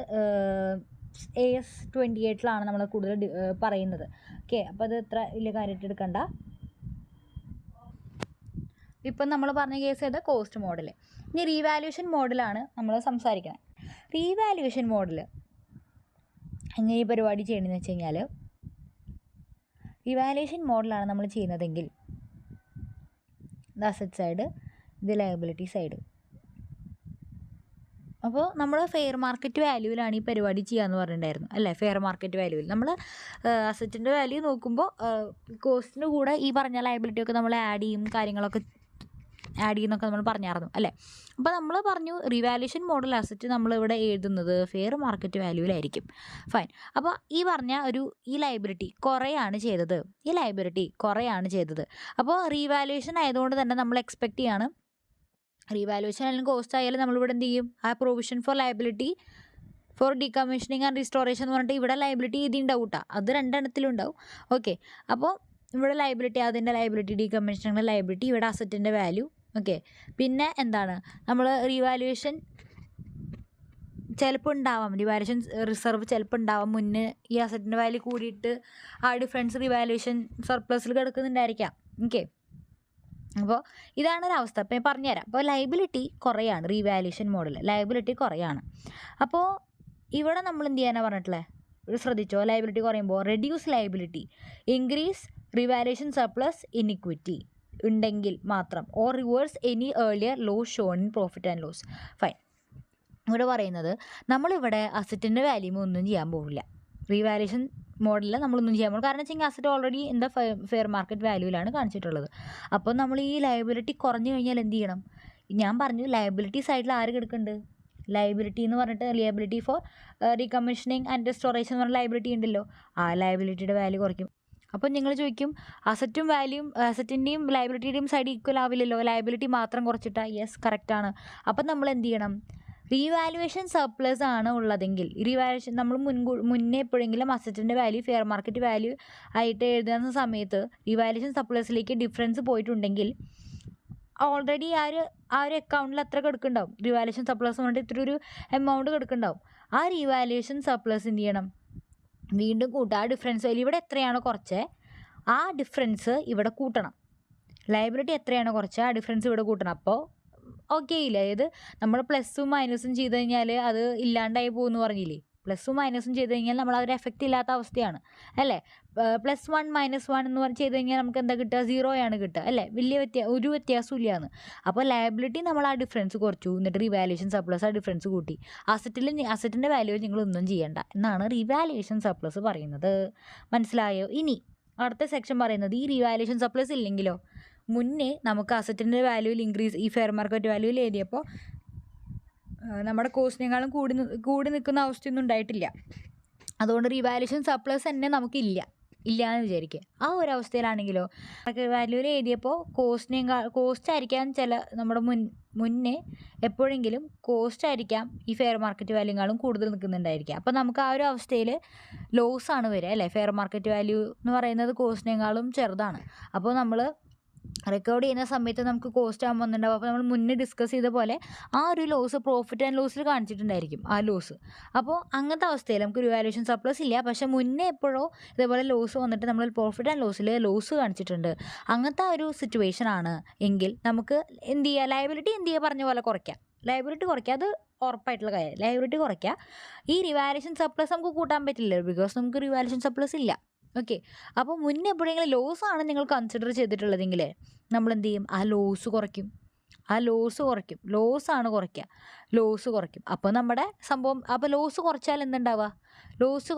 S1: AS 28 നമ്മൾ കൂടുതൽ പറയുന്നത്. ഓക്കെ, അപ്പോൾ അത് ഇത്ര വലിയ കാര്യമായിട്ട് എടുക്കണ്ട. ഇപ്പം നമ്മൾ പറഞ്ഞ കേസ് ഏതാ, കോസ്റ്റ് മോഡൽ. ഇനി റീവാലുവേഷൻ മോഡലാണ് നമ്മൾ സംസാരിക്കുന്നത്. റീവാലുവേഷൻ മോഡൽ എങ്ങനെ ഈ പരിപാടി ചെയ്യണമെന്ന് വെച്ച് കഴിഞ്ഞാൽ, റീവാലുവേഷൻ മോഡലാണ് നമ്മൾ ചെയ്യുന്നതെങ്കിൽ ഇത് അസറ്റ് സൈഡ്, ഇത് ലയബിലിറ്റി സൈഡ്. അപ്പോൾ നമ്മൾ ഫെയർ മാർക്കറ്റ് വാല്യൂവിലാണ് ഈ പരിപാടി ചെയ്യാമെന്ന് പറഞ്ഞിട്ടുണ്ടായിരുന്നു അല്ലേ. ഫെയർ മാർക്കറ്റ് വാല്യൂവിൽ നമ്മൾ അസറ്റിൻ്റെ വാല്യൂ നോക്കുമ്പോൾ കോസ്റ്റിൻ്റെ കൂടെ ഈ പറഞ്ഞ ലയബിലിറ്റിയൊക്കെ നമ്മൾ ആഡ് ചെയ്യുന്നൊക്കെ നമ്മൾ പറഞ്ഞായിരുന്നു അല്ലേ. അപ്പോൾ നമ്മൾ പറഞ്ഞു റിവാലുവേഷൻ മോഡൽ അസറ്റ് നമ്മളിവിടെ എഴുതുന്നത് ഫെയർ മാർക്കറ്റ് വാല്യൂവിലായിരിക്കും. ഫൈൻ. അപ്പോൾ ഈ പറഞ്ഞ ഈ ലയബിലിറ്റി കുറയാണ് ചെയ്തത്. അപ്പോൾ റീവാലുവേഷൻ ആയതുകൊണ്ട് തന്നെ നമ്മൾ എക്സ്പെക്റ്റ് ചെയ്യാണ്, റീവാലുവേഷൻ ആയാലും കോസ്റ്റ് ആയാലും നമ്മളിവിടെ എന്ത് ചെയ്യും, ആ provision for liability for decommissioning and restoration എന്ന് പറഞ്ഞിട്ട് ഇവിടെ ലയബിലിറ്റി ഇതിണ്ടാവും കേട്ടോ, അത് രണ്ടെണ്ണത്തിലും ഉണ്ടാവും. ഓക്കെ, അപ്പോൾ ഇവിടെ ലയബിലിറ്റി, അതിൻ്റെ ലയബിലിറ്റി, ഡീകമ്മീഷനിങ്ങിൻ്റെ ലയബിലിറ്റി, ഇവിടെ അസറ്റിൻ്റെ വാല്യൂ. ഓക്കെ, പിന്നെ എന്താണ്, നമ്മൾ റീവാലുവേഷൻ ചിലപ്പോൾ ഉണ്ടാവാം, റിവാലുവേഷൻ റിസർവ് ചിലപ്പോൾ ഉണ്ടാവാം. മുന്നേ ഈ അസറ്റിൻ്റെ വാല്യൂ കൂടിയിട്ട് ആ ഡിഫറൻസ് റിവാലുവേഷൻ സർപ്ലസിൽ കിടക്കുന്നുണ്ടായിരിക്കാം. ഓക്കെ, അപ്പോൾ ഇതാണ് ഒരവസ്ഥ. അപ്പോൾ ഞാൻ പറഞ്ഞുതരാം. അപ്പോൾ ലയബിലിറ്റി കുറയാണ്, റീവാലുവേഷൻ മോഡൽ ലയബിലിറ്റി കുറയാണ്. അപ്പോൾ ഇവിടെ നമ്മൾ എന്ത് ചെയ്യാനാണ് പറഞ്ഞിട്ടുള്ളത്, ഒരു ശ്രദ്ധിച്ചോ, ലയബിലിറ്റി കുറയുമ്പോൾ reduce liability, increase revaluation surplus in equity ഉണ്ടെങ്കിൽ മാത്രം, or reverse any earlier loss shown in profit and loss. Fine. ഇവിടെ പറയുന്നത് നമ്മളിവിടെ അസറ്റിൻ്റെ വാല്യൂമോ ഒന്നും ചെയ്യാൻ പോവില്ല. റീവാലുവേഷൻ മോഡലിൽ നമ്മളൊന്നും ചെയ്യാൻ പോകും. കാരണം വെച്ചെങ്കിൽ അസറ്റ് ഓൾറെഡി എന്താ ഫെയർ മാർക്കറ്റ് വാല്യൂവിലാണ് കാണിച്ചിട്ടുള്ളത്. അപ്പോൾ നമ്മൾ ഈ ലയബിലിറ്റി കുറഞ്ഞു കഴിഞ്ഞാൽ എന്ത് ചെയ്യണം, ഞാൻ പറഞ്ഞു ലയബിലിറ്റി സൈഡിൽ ആര് കിടക്കുന്നുണ്ട്, ലയബിലിറ്റി എന്ന് പറഞ്ഞിട്ട് ലയബിലിറ്റി ഫോർ റീകമ്മീഷനിങ് ആൻഡ് റെസ്റ്റോറേഷൻ എന്ന് പറഞ്ഞ ലയബിലിറ്റി ഉണ്ടല്ലോ, ആ ലയബിലിറ്റിയുടെ വാല്യൂ കുറയ്ക്കും. അപ്പോൾ നിങ്ങൾ ചോദിക്കും അസറ്റും വാല്യൂം അസറ്റിൻ്റെയും ലയബിലിറ്റിയുടെയും സൈഡ് ഈക്വൽ ആവില്ലല്ലോ, ലയബിലിറ്റി മാത്രം കുറച്ചിട്ടാ. യെസ്, കറക്റ്റാണ്. അപ്പം നമ്മൾ എന്ത് ചെയ്യണം? റീവാലുവേഷൻ സർപ്ലസ് ആണ് ഉള്ളതെങ്കിൽ റീവാലുവേഷൻ നമ്മൾ മുന്നേ എപ്പോഴെങ്കിലും അസറ്റിൻ്റെ വാല്യൂ ഫെയർ മാർക്കറ്റ് വാല്യൂ ആയിട്ട് എഴുതുന്ന സമയത്ത് റീവാലുവേഷൻ സർപ്ലസിലേക്ക് ഡിഫറൻസ് പോയിട്ടുണ്ടെങ്കിൽ ഓൾറെഡി ആ ഒരു അക്കൗണ്ടിൽ എത്ര കിടക്കുന്നുണ്ടാവും? റീവാലുവേഷൻ സർപ്ലസ് പറഞ്ഞിട്ട് ഇത്ര ഒരു എമൗണ്ട് കിടക്കുന്നുണ്ടാവും. ആ റീവാലുവേഷൻ സർപ്ലസ് എന്ത് ചെയ്യണം? വീണ്ടും കൂട്ടുക. ആ ഡിഫറൻസ് വാല്യൂ ഇവിടെ എത്രയാണോ കുറച്ച് ആ ഡിഫറൻസ് ഇവിടെ കൂട്ടണം. ലയബിലിറ്റി എത്രയാണോ കുറച്ച് ആ ഡിഫറൻസ് ഇവിടെ കൂട്ടണം. അപ്പോൾ ഓക്കെ ഇല്ല, അതായത് നമ്മൾ പ്ലസും മൈനസും ചെയ്ത് കഴിഞ്ഞാൽ അത് ഇല്ലാണ്ടായി പോകുമെന്ന് പറഞ്ഞില്ലേ? പ്ലസും മൈനസും ചെയ്ത് കഴിഞ്ഞാൽ നമ്മൾ അതൊരു എഫക്റ്റ് ഇല്ലാത്ത അവസ്ഥയാണ് അല്ലേ? +1 -1 എന്ന് പറഞ്ഞ് ചെയ്ത് കഴിഞ്ഞാൽ നമുക്ക് എന്താ കിട്ടുക? 0 കിട്ടുക അല്ലേ? ഒരു വ്യത്യാസവും ഇല്ലയെന്ന്. അപ്പോൾ ലയബിലിറ്റി നമ്മൾ ആ ഡിഫറൻസ് കുറച്ചു, എന്നിട്ട് റിവാലുവേഷൻ സർപ്ലസ് ആ ഡിഫറൻസ് കൂട്ടി. അസറ്റിൻ്റെ വാല്യൂ നിങ്ങളൊന്നും ചെയ്യണ്ട എന്നാണ് റിവാലുവേഷൻ സർപ്ലസ് പറയുന്നത്. മനസ്സിലായോ? ഇനി അടുത്ത സെക്ഷൻ പറയുന്നത് ഈ റിവാലുവേഷൻ സർപ്ലസ് ഇല്ലെങ്കിലോ മുന്നേ നമുക്ക് അസറ്റിൻ്റെ വാല്യൂവിൽ ഇൻക്രീസ് ഈ ഫെയർ മാർക്കറ്റ് വാല്യൂവിൽ എഴുതിയപ്പോൾ നമ്മുടെ കോസ്റ്റിനേക്കാളും കൂടി നിൽക്കുന്ന അവസ്ഥയൊന്നും ഉണ്ടായിട്ടില്ല. അതുകൊണ്ട് റിവാലുവേഷൻ സർപ്ലസ് തന്നെ നമുക്കില്ല എന്ന് വിചാരിക്കുക. ആ ഒരു അവസ്ഥയിലാണെങ്കിലോ വാല്യൂവിൽ എഴുതിയപ്പോൾ കോസ്റ്റ് ആയിരിക്കാം നമ്മുടെ മുന്നേ എപ്പോഴെങ്കിലും കോസ്റ്റ് ആയിരിക്കാം ഈ ഫെയർ മാർക്കറ്റ് വാല്യൂക്കാളും കൂടുതൽ നിൽക്കുന്നുണ്ടായിരിക്കുക. അപ്പോൾ നമുക്ക് ആ ഒരു അവസ്ഥയിൽ ലോസാണ് വരിക അല്ലേ? ഫെയർ മാർക്കറ്റ് വാല്യൂ എന്ന് പറയുന്നത് കോസ്റ്റിനേക്കാളും ചെറുതാണ്. അപ്പോൾ നമ്മൾ റെക്കോർഡ് ചെയ്യുന്ന സമയത്ത് നമുക്ക് കോസ്റ്റ് ആകുമ്പോൾ വന്നിട്ടുണ്ടാവും. അപ്പോൾ നമ്മൾ മുന്നേ ഡിസ്കസ് ചെയ്ത പോലെ ആ ഒരു ലോസ് പ്രോഫിറ്റ് ആൻഡ് ലോസിൽ കാണിച്ചിട്ടുണ്ടായിരിക്കും ആ ലോസ്. അപ്പോൾ അങ്ങനത്തെ അവസ്ഥയിൽ നമുക്ക് റിവാലുവേഷൻ സർപ്ലസ് ഇല്ല, പക്ഷേ മുന്നേ എപ്പോഴോ ഇതേപോലെ ലോസ് വന്നിട്ട് നമ്മൾ പ്രോഫിറ്റ് ആൻഡ് ലോസിൽ ലോസ് കാണിച്ചിട്ടുണ്ട്. അങ്ങനത്തെ ഒരു സിറ്റുവേഷൻ ആണ് എങ്കിൽ നമുക്ക് എന്ത് ചെയ്യുക? ലയബിലിറ്റി എന്ത് ചെയ്യുക? പറഞ്ഞ പോലെ കുറയ്ക്കാം. ലയബിലിറ്റി കുറയ്ക്കുക, അത് ഉറപ്പായിട്ടുള്ള കാര്യം. ലയബിലിറ്റി കുറയ്ക്കുക. ഈ റിവാലുവേഷൻ സർപ്ലസ് നമുക്ക് കൂട്ടാൻ പറ്റില്ല, ബിക്കോസ് നമുക്ക് റിവാലുവേഷൻ സർപ്ലസ് ഇല്ല. ഓക്കെ, അപ്പോൾ മുന്നേ എപ്പോഴെങ്കിലും ലോസാണ് നിങ്ങൾ കൺസിഡർ ചെയ്തിട്ടുള്ളതെങ്കിൽ നമ്മൾ എന്ത് ചെയ്യും? ആ ലോസ് കുറയ്ക്കും. ലോസാണ് കുറയ്ക്കുക. ലോസ് കുറയ്ക്കും. അപ്പോൾ നമ്മുടെ സംഭവം അപ്പോൾ ലോസ് കുറച്ചാൽ എന്തുണ്ടാവുക? ലോസ്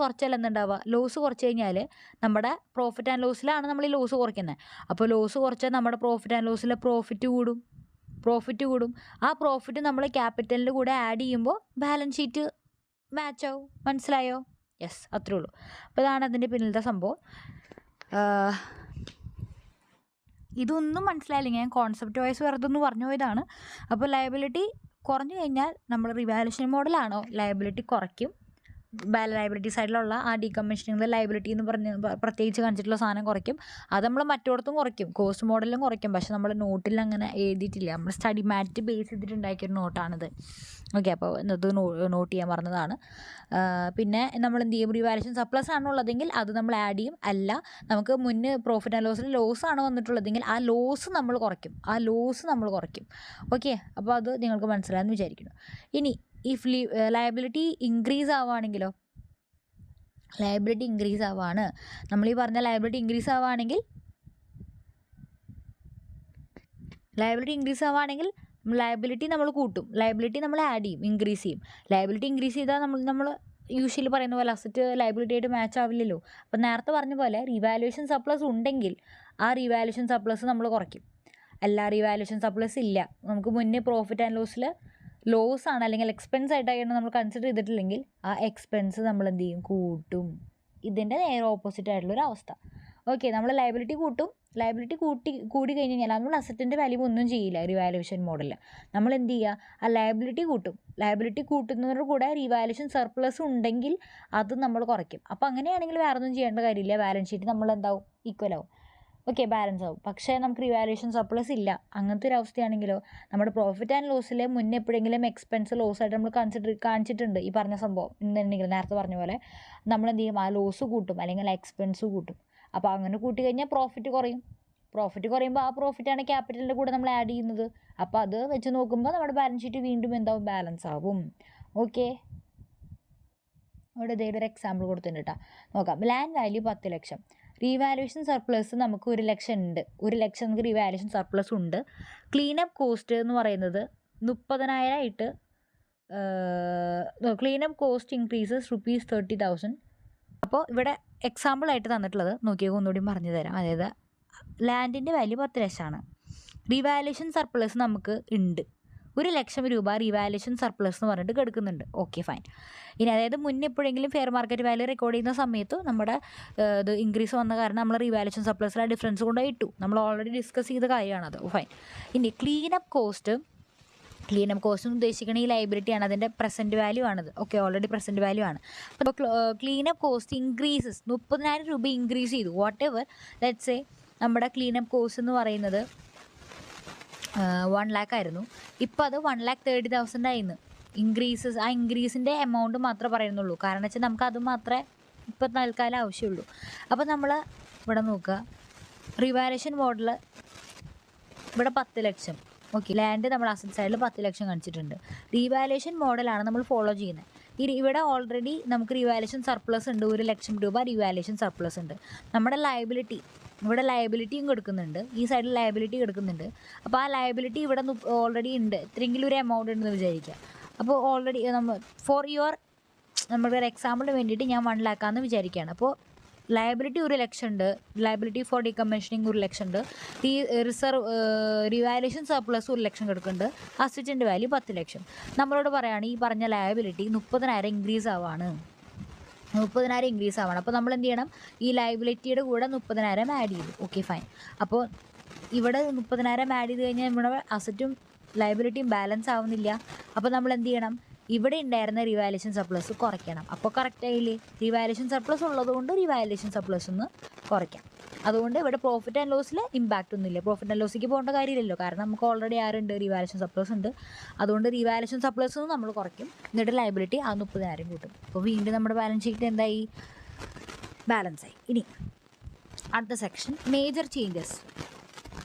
S1: കുറച്ച് കഴിഞ്ഞാൽ നമ്മുടെ പ്രോഫിറ്റ് ആൻഡ് ലോസിലാണ് നമ്മൾ ഈ ലോസ് കുറയ്ക്കുന്നത്. അപ്പോൾ ലോസ് കുറച്ചാൽ നമ്മുടെ പ്രോഫിറ്റ് ആൻഡ് ലോസിലെ പ്രോഫിറ്റ് കൂടും. ആ പ്രോഫിറ്റ് നമ്മൾ ക്യാപിറ്റലിൻ്റെ കൂടെ ആഡ് ചെയ്യുമ്പോൾ ബാലൻസ് ഷീറ്റ് മാച്ച് ആവും. മനസ്സിലായോ? യെസ്, അത്രേ ഉള്ളൂ. അപ്പോൾ ഇതാണ് അതിൻ്റെ പിന്നിലത്തെ സംഭവം. ഇതൊന്നും മനസ്സിലായില്ലെങ്കിൽ ഞാൻ കോൺസെപ്റ്റ് വൈസ് വെറുതെ ഒന്ന് പറഞ്ഞു പോയതാണ്. അപ്പോൾ ലയബിലിറ്റി കുറഞ്ഞു കഴിഞ്ഞാൽ നമ്മൾ റിവാലുവേഷൻ മോഡലാണോ ലയബിലിറ്റി കുറയ്ക്കും. ലയബിലിറ്റി സൈഡിലുള്ള ആ ഡീകമ്മീഷനിങ്ങിലെ ലയബിലിറ്റി എന്ന് പറഞ്ഞ് പ്രത്യേകിച്ച് കാണിച്ചിട്ടുള്ള സാധനം കുറയ്ക്കും. അത് നമ്മൾ മറ്റോടത്തും കുറയ്ക്കും, കോസ്റ്റ് മോഡലിലും കുറയ്ക്കും. പക്ഷെ നമ്മൾ നോട്ടിൽ അങ്ങനെ എഴുതിയിട്ടില്ല. നമ്മൾ സ്റ്റഡി മാറ്റ് ബേസ് ചെയ്തിട്ടുണ്ടാക്കിയൊരു നോട്ടാണിത്. ഓക്കെ, അപ്പോൾ ഇത് നോട്ട് ചെയ്യാൻ പറഞ്ഞതാണ്. പിന്നെ നമ്മൾ എന്ത് ചെയ്യും? റിവാലുവേഷൻ സർപ്ലസ് ആണുള്ളതെങ്കിൽ അത് നമ്മൾ ആഡ് ചെയ്യും. അല്ല, നമുക്ക് മുന്നേ പ്രോഫിറ്റ് ആൻഡ് ലോസിൽ ലോസ് ആണ് വന്നിട്ടുള്ളതെങ്കിൽ ആ ലോസ് നമ്മൾ കുറയ്ക്കും. ഓക്കെ, അപ്പോൾ അത് നിങ്ങൾക്ക് മനസ്സിലായെന്ന് വിചാരിക്കുന്നു. ഇനി ഇഫ് ലയബിലിറ്റി ഇൻക്രീസ് ആവുകയാണെങ്കിലോ? ലയബിലിറ്റി ഇൻക്രീസ് ആവുകയാണെങ്കിൽ ലയബിലിറ്റി നമ്മൾ കൂട്ടും, ലയബിലിറ്റി നമ്മൾ ആഡ് ചെയ്യും, ഇൻക്രീസ് ചെയ്യും. ലയബിലിറ്റി ഇൻക്രീസ് ചെയ്താൽ നമ്മൾ യൂഷ്വലി പറയുന്ന പോലെ അസറ്റ് ലയബിലിറ്റി ആയിട്ട് മാച്ച് ആവില്ലല്ലോ. അപ്പോൾ നേരത്തെ പറഞ്ഞ പോലെ റിവാലുവേഷൻ സർപ്ലസ് ഉണ്ടെങ്കിൽ ആ റിവാലുവേഷൻ സർപ്ലസ് നമ്മൾ കുറയ്ക്കും. അല്ല, റിവാലുവേഷൻ സർപ്ലസ് ഇല്ല, നമുക്ക് മുന്നേ പ്രോഫിറ്റ് ആൻഡ് ലോസിൽ ലോസ് ആണ് അല്ലെങ്കിൽ എക്സ്പെൻസ് ആയിട്ടാണ് നമ്മൾ കൺസിഡർ ചെയ്തിട്ടില്ലെങ്കിൽ ആ എക്സ്പെൻസ് നമ്മൾ എന്ത് ചെയ്യും? കൂട്ടും. ഇതിൻ്റെ നേരെ ഓപ്പോസിറ്റ് ആയിട്ടുള്ളൊരു അവസ്ഥ. ഓക്കെ, നമ്മൾ ലയബിലിറ്റി കൂടി കഴിഞ്ഞ് കഴിഞ്ഞാൽ നമ്മൾ അസറ്റിൻ്റെ വാല്യൂ ഒന്നും ചെയ്യില്ല. റിവാലുവേഷൻ മോഡലിൽ നമ്മൾ എന്ത് ചെയ്യുക? ആ ലയബിലിറ്റി കൂട്ടുന്നതിനോട് കൂടെ റിവാലുവേഷൻ സർപ്ലസ് ഉണ്ടെങ്കിൽ അത് നമ്മൾ കുറയ്ക്കും. അപ്പോൾ അങ്ങനെയാണെങ്കിൽ വേറെ ഒന്നും ചെയ്യേണ്ട കാര്യമില്ല, ബാലൻസ് ഷീറ്റ് നമ്മൾ എന്താവും? ഈക്വൽ ആവും. ഓക്കെ, ബാലൻസ് ആവും. പക്ഷേ നമുക്ക് റിവാലുവേഷൻ സർപ്ലസ് ഇല്ല. അങ്ങനത്തെ ഒരു അവസ്ഥയാണെങ്കിലോ നമ്മുടെ പ്രോഫിറ്റ് ആൻഡ് ലോസിൽ മുന്നേ എപ്പോഴെങ്കിലും എക്സ്പെൻസ് ലോസ് ആയിട്ട് നമ്മൾ കാണിച്ചിട്ടുണ്ട് ഈ പറഞ്ഞ സംഭവം എന്നുണ്ടെങ്കിൽ നേരത്തെ പറഞ്ഞ പോലെ നമ്മൾ എന്ത് ചെയ്യും? ആ ലോസ് കൂട്ടും അല്ലെങ്കിൽ എക്സ്പെൻസ് കൂട്ടും. അപ്പോൾ അങ്ങനെ കൂട്ടി കഴിഞ്ഞാൽ പ്രോഫിറ്റ് കുറയുമ്പോൾ ആ പ്രോഫിറ്റാണ് ക്യാപിറ്റലിൻ്റെ കൂടെ നമ്മൾ ആഡ് ചെയ്യുന്നത്. അപ്പോൾ അത് വെച്ച് നോക്കുമ്പോൾ നമ്മുടെ ബാലൻസ് ഷീറ്റ് വീണ്ടും എന്താവും? ബാലൻസ് ആവും. ഓക്കെ, അവിടെ ഇതൊരു എക്സാമ്പിൾ കൊടുത്തിട്ടുണ്ട് കേട്ടോ. നോക്കാം. ലാൻഡ് വാല്യൂ 10 ലക്ഷം. റീവാലുവേഷൻ സർപ്ലസ് നമുക്ക് 1 ലക്ഷം ഉണ്ട്. 1 ലക്ഷം നമുക്ക് റീവാലുവേഷൻ സർപ്ലസ് ഉണ്ട്. ക്ലീനപ്പ് കോസ്റ്റ് എന്ന് പറയുന്നത് 30,000 ആയിട്ട് ക്ലീനപ്പ് കോസ്റ്റ് ഇൻക്രീസസ് ₹30,000. അപ്പോൾ ഇവിടെ എക്സാമ്പിളായിട്ട് തന്നിട്ടുള്ളത് നോക്കിയാൽ ഒന്നുകൂടി പറഞ്ഞു തരാം. അതായത് ലാൻഡിൻ്റെ വാല്യൂ 10 ലക്ഷമാണ്. റീവാലുവേഷൻ സർപ്ലസ് നമുക്ക് ഉണ്ട് 1,00,000 രൂപ റിവാലുവേഷൻ സർപ്ലസ് എന്ന് പറഞ്ഞിട്ട് കിടക്കുന്നുണ്ട്. Okay fine. ഇനി അതായത് മുന്നേ എപ്പോഴെങ്കിലും ഫെയർ മാർക്കറ്റ് വാല്യൂ റെക്കോർഡ് ചെയ്യുന്ന സമയത്ത് നമ്മുടെ ഇത് ഇൻക്രീസ് വന്ന കാരണം നമ്മൾ റിവാലുവേഷൻ സർപ്ലസിൽ ആ ഡിഫറൻസ് കൊണ്ടുപോയി ഇട്ടു. നമ്മൾ ഓൾറെഡി ഡിസ്കസ് ചെയ്ത കാര്യമാണത്. ഫൈൻ. ഇനി ക്ലീനപ്പ് കോസ്റ്റ് എന്ന് ഉദ്ദേശിക്കുന്ന ഈ ലൈബിലിറ്റിയാണ്, അതിൻ്റെ പ്രസൻറ്റ് വാല്യൂ ആണത്. ഓക്കെ, ഓൾറെഡി പ്രസൻറ്റ് വാല്യൂ ആണ്. അപ്പോൾ ക്ലീനപ്പ് കോസ്റ്റ് ഇൻക്രീസസ്, 30,000 രൂപ ഇൻക്രീസ് ചെയ്തു. വാട്ട് എവർ ലെറ്റ്സ് സേ നമ്മുടെ ക്ലീനപ്പ് കോസ്റ്റ് എന്ന് പറയുന്നത് 1 lakh ആയിരുന്നു. ഇപ്പോൾ അത് 1,30,000 ആയിന്ന്. ഇൻക്രീസസ്, ആ ഇൻക്രീസിൻ്റെ എമൗണ്ട് മാത്രമേ പറയുന്നുള്ളൂ. കാരണം വെച്ചാൽ നമുക്ക് അത് മാത്രമേ ഇപ്പോൾ തൽക്കാലം ആവശ്യമുള്ളൂ. അപ്പോൾ നമ്മൾ ഇവിടെ നോക്കുക, റിവാലുവേഷൻ മോഡൽ ഇവിടെ 10 ലക്ഷം. ഓക്കെ, ലാൻഡ് നമ്മൾ അസറ്റ് സൈഡിൽ 10 ലക്ഷം കാണിച്ചിട്ടുണ്ട്. റിവാലുവേഷൻ മോഡലാണ് നമ്മൾ ഫോളോ ചെയ്യുന്നത്. ഇവിടെ ഓൾറെഡി നമുക്ക് റിവാലുവേഷൻ സർപ്ലസ് ഉണ്ട്, 1,00,000 രൂപ റിവാലുവേഷൻ സർപ്ലസ് ഉണ്ട്. നമ്മുടെ ലയബിലിറ്റി, ഇവിടെ ലയബിലിറ്റിയും കൊടുക്കുന്നുണ്ട്, ഈ സൈഡിൽ ലയബിലിറ്റി കൊടുക്കുന്നുണ്ട്. അപ്പോൾ ആ ലയബിലിറ്റി ഇവിടെ ഓൾറെഡി ഉണ്ട്, ഇത്രയെങ്കിലും ഒരു എമൗണ്ട് ഉണ്ടെന്ന് വിചാരിക്കുക. അപ്പോൾ ഓൾറെഡി ഫോർ യുവർ നമ്മുടെ ഒരു എക്സാമ്പിളിന് വേണ്ടിയിട്ട് ഞാൻ 1 lakh ആണെന്ന് വിചാരിക്കുകയാണ്. അപ്പോൾ ലയബിലിറ്റി 1,00,000 ഉണ്ട്, ലയബിലിറ്റി ഫോർ ഡീകമ്മീഷനിങ് 1,00,000 ഉണ്ട്, ഈ റിവാലുവേഷൻ സർപ്ലസ് 1,00,000 കിടക്കുന്നുണ്ട്, അസറ്റിൻ്റെ വാല്യൂ 10 ലക്ഷം. നമ്മളോട് പറയുകയാണ് ഈ പറഞ്ഞ ലയബിലിറ്റി 30,000 ഇൻക്രീസ് ആവുകയാണ്. അപ്പോൾ നമ്മൾ എന്ത് ചെയ്യണം, ഈ ലയബിലിറ്റിയുടെ കൂടെ 30,000 ആഡ് ചെയ്തു. Okay fine. അപ്പോൾ ഇവിടെ 30,000 ആഡ് ചെയ്ത് കഴിഞ്ഞാൽ നമ്മുടെ അസറ്റും ലയബിലിറ്റിയും ബാലൻസ് ആവുന്നില്ല. അപ്പോൾ നമ്മൾ എന്ത് ചെയ്യണം, ഇവിടെ ഉണ്ടായിരുന്ന റിവാലുവേഷൻ സർപ്ലസ് കുറയ്ക്കണം. അപ്പോൾ കറക്റ്റായില്ലേ, റിവാലുവേഷൻ സർപ്ലസ് ഉള്ളതുകൊണ്ട് റിവാലുവേഷൻ സർപ്ലസ് ഒന്ന് കുറയ്ക്കാം. അതുകൊണ്ട് ഇവിടെ പ്രോഫിറ്റ് ആൻഡ് ലോസിൽ ഇമ്പാക്റ്റ് ഒന്നുമില്ല. പ്രോഫിറ്റ് ആൻഡ് ലോസിലേക്ക് പോകേണ്ട കാര്യമില്ലല്ലോ, കാരണം നമുക്ക് ഓൾറെഡി ആരുണ്ട്, റിവാലുവേഷൻ സർപ്ലസ് ഉണ്ട്. അതുകൊണ്ട് റിവാലുവേഷൻ സർപ്ലസ് നമ്മൾ കുറയ്ക്കും, എന്നിട്ട് ലയബിലിറ്റി ആ 30,000 കൂട്ടും. അപ്പോൾ വീണ്ടും നമ്മുടെ ബാലൻസ് ഷീറ്റ് എന്തായി, ബാലൻസായി. ഇനി അടുത്ത section, major changes.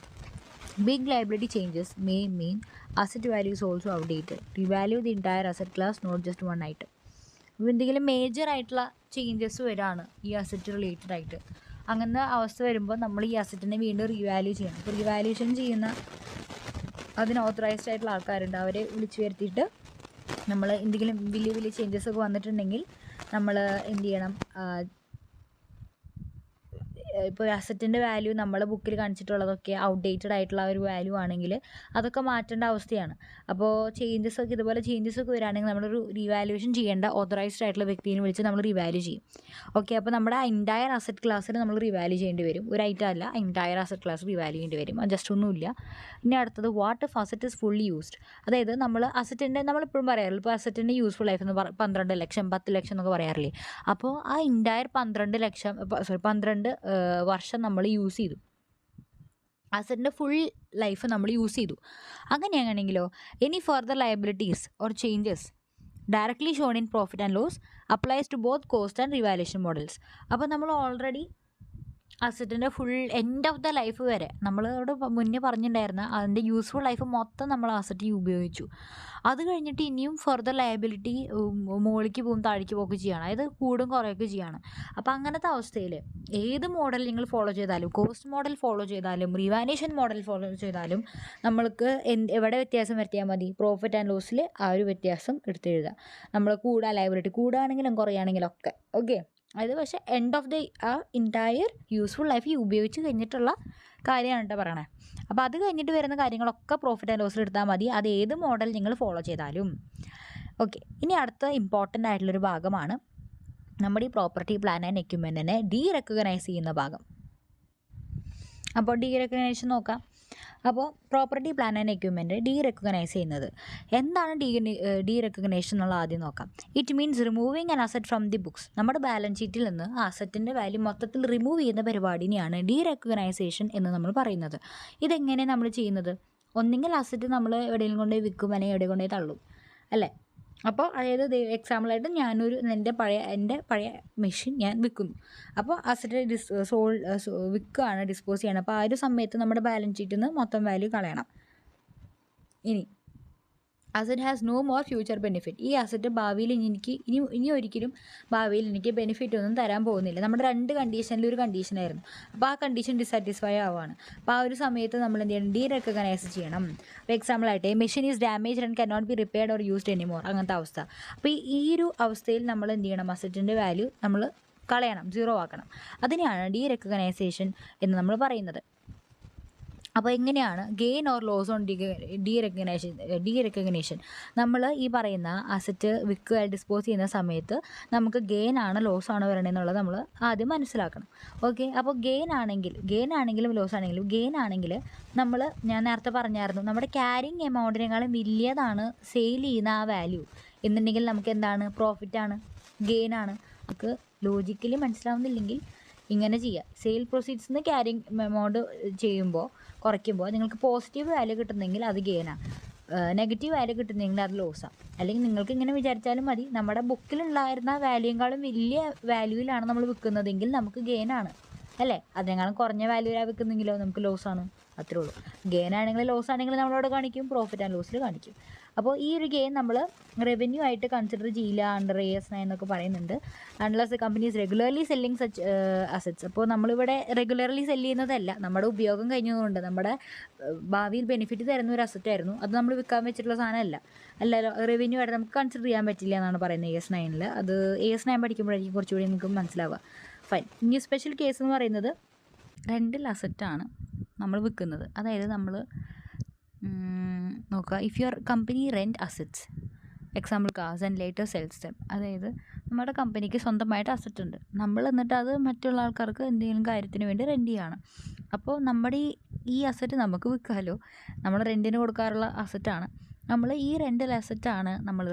S1: Big liability changes may mean asset value is also outdated. Revalue the entire asset class, not just one item. അപ്പോൾ എന്തെങ്കിലും മേജർ ആയിട്ടുള്ള ചേഞ്ചസ് വരാണ് ഈ അസറ്റ് റിലേറ്റഡ് ആയിട്ട്. അങ്ങനെ അവസ്ഥ വരുമ്പോൾ നമ്മൾ ഈ അസറ്റിനെ വീണ്ടും റിവാല്യൂ ചെയ്യണം. അപ്പോൾ റിവാല്യൂഷൻ ചെയ്യുന്ന അതിന് ഓത്തറൈസ്ഡ് ആയിട്ടുള്ള ആൾക്കാരുണ്ട്, അവരെ വിളിച്ചു വരുത്തിയിട്ട് നമ്മൾ എന്തെങ്കിലും വലിയ ചേഞ്ചസ് ഒക്കെ വന്നിട്ടുണ്ടെങ്കിൽ നമ്മൾ എന്ത് ചെയ്യണം, ഇപ്പോൾ അസറ്റിൻ്റെ വാല്യൂ നമ്മളെ ബുക്കിൽ കാണിച്ചിട്ടുള്ളതൊക്കെ ഔട്ട്ഡേറ്റഡ് ആയിട്ടുള്ള ഒരു വാല്യൂ ആണെങ്കിൽ അതൊക്കെ മാറ്റേണ്ട അവസ്ഥയാണ്. അപ്പോൾ ഇതുപോലെ ചേഞ്ചസ് ഒക്കെ വരികയാണെങ്കിൽ നമ്മളൊരു റിവാലുവേഷൻ ചെയ്യേണ്ട ഓതറൈസ്ഡ് ആയിട്ടുള്ള വ്യക്തിയെ വിളിച്ച് നമ്മൾ റിവാല്യൂ ചെയ്യും. ഓക്കെ, അപ്പോൾ നമ്മുടെ എൻറ്റയർ അസറ്റ് ക്ലാസ്സിന് നമ്മൾ റിവാല്യൂ ചെയ്യേണ്ടി വരും. ഒരു ഐറ്റം അല്ല, എൻറ്റയർ അസറ്റ് ക്ലാസ് റിവാല്യൂ ചെയ്യേണ്ടി വരും. അത് ജസ്റ്റ് ഒന്നുമില്ല. ഇനി അടുത്തത്, what if asset is fully used. അതായത് നമ്മൾ അസറ്റിൻ്റെ, നമ്മളിപ്പോഴും പറയാറില്ല, ഇപ്പോൾ അസറ്റിൻ്റെ യൂസ്ഫുൾ ലൈഫ് എന്ന് 12 ലക്ഷം 10 ലക്ഷം എന്നൊക്കെ പറയാറില്ലേ. അപ്പോൾ ആ എൻറ്റയർ 12 വർഷം നമ്മൾ യൂസ് ചെയ്തു, അസറ്റിൻ്റെ ഫുൾ ലൈഫ് നമ്മൾ യൂസ് ചെയ്തു. അങ്ങനെയാണെങ്കിലോ, any further liabilities or changes directly shown in profit and loss applies to both cost and revaluation models. അപ്പോൾ നമ്മൾ ഓൾറെഡി അസറ്റിൻ്റെ full end of the life വരെ നമ്മളോട് മുന്നേ പറഞ്ഞിട്ടുണ്ടായിരുന്ന അതിൻ്റെ യൂസ്ഫുൾ ലൈഫ് മൊത്തം നമ്മൾ അസറ്റ് ഉപയോഗിച്ചു. അത് കഴിഞ്ഞിട്ട് ഇനിയും ഫർദർ ലയബിലിറ്റി മുകളിലേക്ക് പോകും താഴേക്ക് പോകുക ചെയ്യണം, അതായത് കൂടും കുറയൊക്കെ ചെയ്യാണ്. അപ്പോൾ അങ്ങനത്തെ അവസ്ഥയിൽ ഏത് മോഡൽ നിങ്ങൾ ഫോളോ ചെയ്താലും, കോസ്റ്റ് മോഡൽ ഫോളോ ചെയ്താലും റിവാലുവേഷൻ മോഡൽ ഫോളോ ചെയ്താലും നമ്മൾക്ക് എവിടെ വ്യത്യാസം വരുത്തിയാൽ മതി, പ്രോഫിറ്റ് ആൻഡ് ലോസിൽ ആ ഒരു വ്യത്യാസം എടുത്തെഴുതുക. നമ്മൾ ലയബിലിറ്റി കൂടുകയാണെങ്കിലും കുറയുകയാണെങ്കിലും ഒക്കെ ഓക്കെ. അത് പക്ഷേ എൻഡ് ഓഫ് ദി ആ എൻറ്റയർ യൂസ്ഫുൾ ലൈഫ് ഉപയോഗിച്ച് കഴിഞ്ഞിട്ടുള്ള കാര്യമാണ് കേട്ടോ പറയണേ. അപ്പോൾ അത് കഴിഞ്ഞിട്ട് വരുന്ന കാര്യങ്ങളൊക്കെ പ്രോഫിറ്റ് ആൻഡ് ലോസിൽ എടുത്താൽ മതി, അത് ഏത് മോഡൽ നിങ്ങൾ ഫോളോ ചെയ്താലും ഓക്കെ. ഇനി അടുത്ത ഇമ്പോർട്ടൻ്റ് ആയിട്ടുള്ളൊരു ഭാഗമാണ് നമ്മുടെ ഈ പ്രോപ്പർട്ടി പ്ലാൻ ആൻഡ് എക്യുപ്മെൻറ്റിനെ റെക്കഗ്നൈസ് ചെയ്യുന്ന ഭാഗം. അപ്പോൾ റെക്കഗ്നൈസേഷൻ നോക്കാം. അപ്പോൾ property plant and equipment recognise ചെയ്യുന്നത് എന്താണ്? റെക്കഗ്നേഷൻ എന്നുള്ള ആദ്യം നോക്കാം. It means removing an asset from the books. നമ്മുടെ ബാലൻസ് ഷീറ്റിൽ നിന്ന് ആ അസറ്റിൻ്റെ വാല്യൂ മൊത്തത്തിൽ റിമൂവ് ചെയ്യുന്ന പരിപാടിനെയാണ് റെക്കഗ്നൈസേഷൻ എന്ന് നമ്മൾ പറയുന്നത്. ഇതെങ്ങനെ നമ്മൾ ചെയ്യുന്നത്? ഒന്നെങ്കിൽ അസറ്റ് നമ്മൾ എവിടെയെങ്കിലും കൊണ്ടുപോയി വിൽക്കും, അല്ലെങ്കിൽ എവിടെ കൊണ്ടുപോയി തള്ളും അല്ലേ. അപ്പോൾ അതായത് എക്സാമ്പിളായിട്ട് എൻ്റെ പഴയ മെഷീൻ ഞാൻ വിൽക്കുന്നു. അപ്പോൾ അസറ്റ് വിൽക്കുകയാണ്, ഡിസ്പോസ് ചെയ്യണം. അപ്പോൾ ആ ഒരു സമയത്ത് നമ്മുടെ ബാലൻസ് ഷീറ്റിൽ നിന്ന് മൊത്തം വാല്യൂ കളയണം. ഇനി asset has no more future benefit. ഈ അസറ്റ് ഭാവിയിൽ ഇനി ഒരിക്കലും ഭാവിയിൽ എനിക്ക് ബെനിഫിറ്റ് ഒന്നും തരാൻ പോകുന്നില്ല. നമ്മുടെ 2 കണ്ടീഷനിൽ ഒരു കണ്ടീഷനായിരുന്നു. അപ്പോൾ ആ കണ്ടീഷൻ ഡിസാറ്റിസ്ഫൈ ആവുകയാണ്. അപ്പോൾ ആ ഒരു സമയത്ത് നമ്മൾ എന്ത് ചെയ്യണം? റെക്കഗ്നൈസ് ചെയ്യണം. അപ്പോൾ എക്സാമ്പിളായിട്ട് machine is damage and cannot be repaired or used anymore, അങ്ങനത്തെ അവസ്ഥ. അപ്പോൾ ഈ ഒരു അവസ്ഥയിൽ നമ്മൾ എന്ത് ചെയ്യണം? അസറ്റിൻ്റെ വാല്യൂ നമ്മൾ കളയണം, 0 ആക്കണം. അതിനെയാണ് റെക്കഗ്നൈസേഷൻ എന്ന് നമ്മൾ പറയുന്നത്. അപ്പോൾ എങ്ങനെയാണ് ഗെയിൻ ഓർ ലോസ് ഓൺ ഡീറെക്കഗ്നേഷൻ നമ്മൾ ഈ പറയുന്ന അസറ്റ് വിൽക്കുക ഡിസ്പോസ് ചെയ്യുന്ന സമയത്ത് നമുക്ക് ഗെയിൻ ആണ് ലോസ് ആണോ വരണമെന്നുള്ളത് നമ്മൾ ആദ്യം മനസ്സിലാക്കണം. ഓക്കെ, അപ്പോൾ ഗെയിൻ ആണെങ്കിലും ലോസ് ആണെങ്കിലും ഗെയിൻ ആണെങ്കിൽ ഞാൻ നേരത്തെ പറഞ്ഞായിരുന്നു നമ്മുടെ ക്യാരിങ് എമൗണ്ടിനേക്കാളും വലിയതാണ് സെയിൽ ചെയ്യുന്ന ആ വാല്യൂ എന്നുണ്ടെങ്കിൽ നമുക്ക് എന്താണ്, പ്രോഫിറ്റാണ്, ഗെയിനാണ്. നമുക്ക് ലോജിക്കലി മനസ്സിലാവുന്നില്ലെങ്കിൽ ഇങ്ങനെ ചെയ്യുക. സെയിൽ പ്രൊസീഡ്സ് നിന്ന് ക്യാരിങ് എമൗണ്ട് കുറയ്ക്കുമ്പോൾ നിങ്ങൾക്ക് പോസിറ്റീവ് വാല്യൂ കിട്ടുന്നെങ്കിൽ അത് ഗെയിനാണ്, നെഗറ്റീവ് വാല്യൂ കിട്ടുന്നെങ്കിൽ അത് ലോസാണ്. അല്ലെങ്കിൽ നിങ്ങൾക്ക് ഇങ്ങനെ വിചാരിച്ചാലും മതി, നമ്മുടെ ബുക്കിലുണ്ടായിരുന്ന വാല്യൂയെക്കാളും വലിയ വാല്യൂവിലാണ് നമ്മൾ വിൽക്കുന്നതെങ്കിൽ നമുക്ക് ഗെയിനാണ് അല്ലേ. അതിനേക്കാളും കുറഞ്ഞ വാല്യൂലാണ് വിൽക്കുന്നെങ്കിലോ നമുക്ക് ലോസാണ്. അത്രേ ഉള്ളൂ. ഗെയിൻ ആണെങ്കിലും ലോസ് ആണെങ്കിലും നമ്മളവിടെ കാണിക്കും, പ്രോഫിറ്റ് ആൻഡ് ലോസിൽ കാണിക്കും. അപ്പോൾ ഈ ഒരു ഗെയിൻ നമ്മൾ റവന്യൂ ആയിട്ട് കൺസിഡർ ചെയ്യില്ല അണ്ടർ AS9 എന്നൊക്കെ പറയുന്നുണ്ട്. Unless the company is regularly selling such assets. അപ്പോൾ നമ്മളിവിടെ റെഗുലർലി സെല്ല് ചെയ്യുന്നതല്ല, നമ്മുടെ ഉപയോഗം കഴിഞ്ഞതുകൊണ്ട് നമ്മുടെ ഭാവിയിൽ ബെനിഫിറ്റ് തരുന്ന ഒരു അസറ്റായിരുന്നു, അത് നമ്മൾ വിൽക്കാൻ വെച്ചിട്ടുള്ള സാധനമല്ല. അല്ലല്ലോ, റവന്യൂ ആയിട്ട് നമുക്ക് കൺസിഡർ ചെയ്യാൻ പറ്റില്ല എന്നാണ് പറയുന്നത് AS9. അത് AS9 പഠിക്കുമ്പോഴായിരിക്കും കുറച്ചുകൂടി നമുക്ക് മനസ്സിലാവുക. ഫൈൻ. ഇനി സ്പെഷ്യൽ കേസ് എന്ന് പറയുന്നത് റെൻ്റൽ അസറ്റാണ് നമ്മൾ വിൽക്കുന്നത്. അതായത് നമ്മൾ നോക്കുക, if your company rent assets, example cars and later cells dum. അതായത് നമ്മുടെ കമ്പനിക്ക് സ്വന്തമായിട്ട് അസറ്റ് ഉണ്ട്, നമ്മൾ എന്നിട്ട് അത് മറ്റുള്ള ആൾക്കാർക്ക് എന്തെങ്കിലും കാര്യത്തിന് വേണ്ടി റെൻറ്റ് ചെയ്യുകയാണ്. അപ്പോൾ നമ്മുടെ ഈ അസറ്റ് നമുക്ക് വിൽക്കാമല്ലോ, നമ്മൾ റെൻറ്റിന് കൊടുക്കാറുള്ള അസറ്റാണ്. നമ്മൾ ഈ റെൻ്റൽ അസറ്റാണ് നമ്മൾ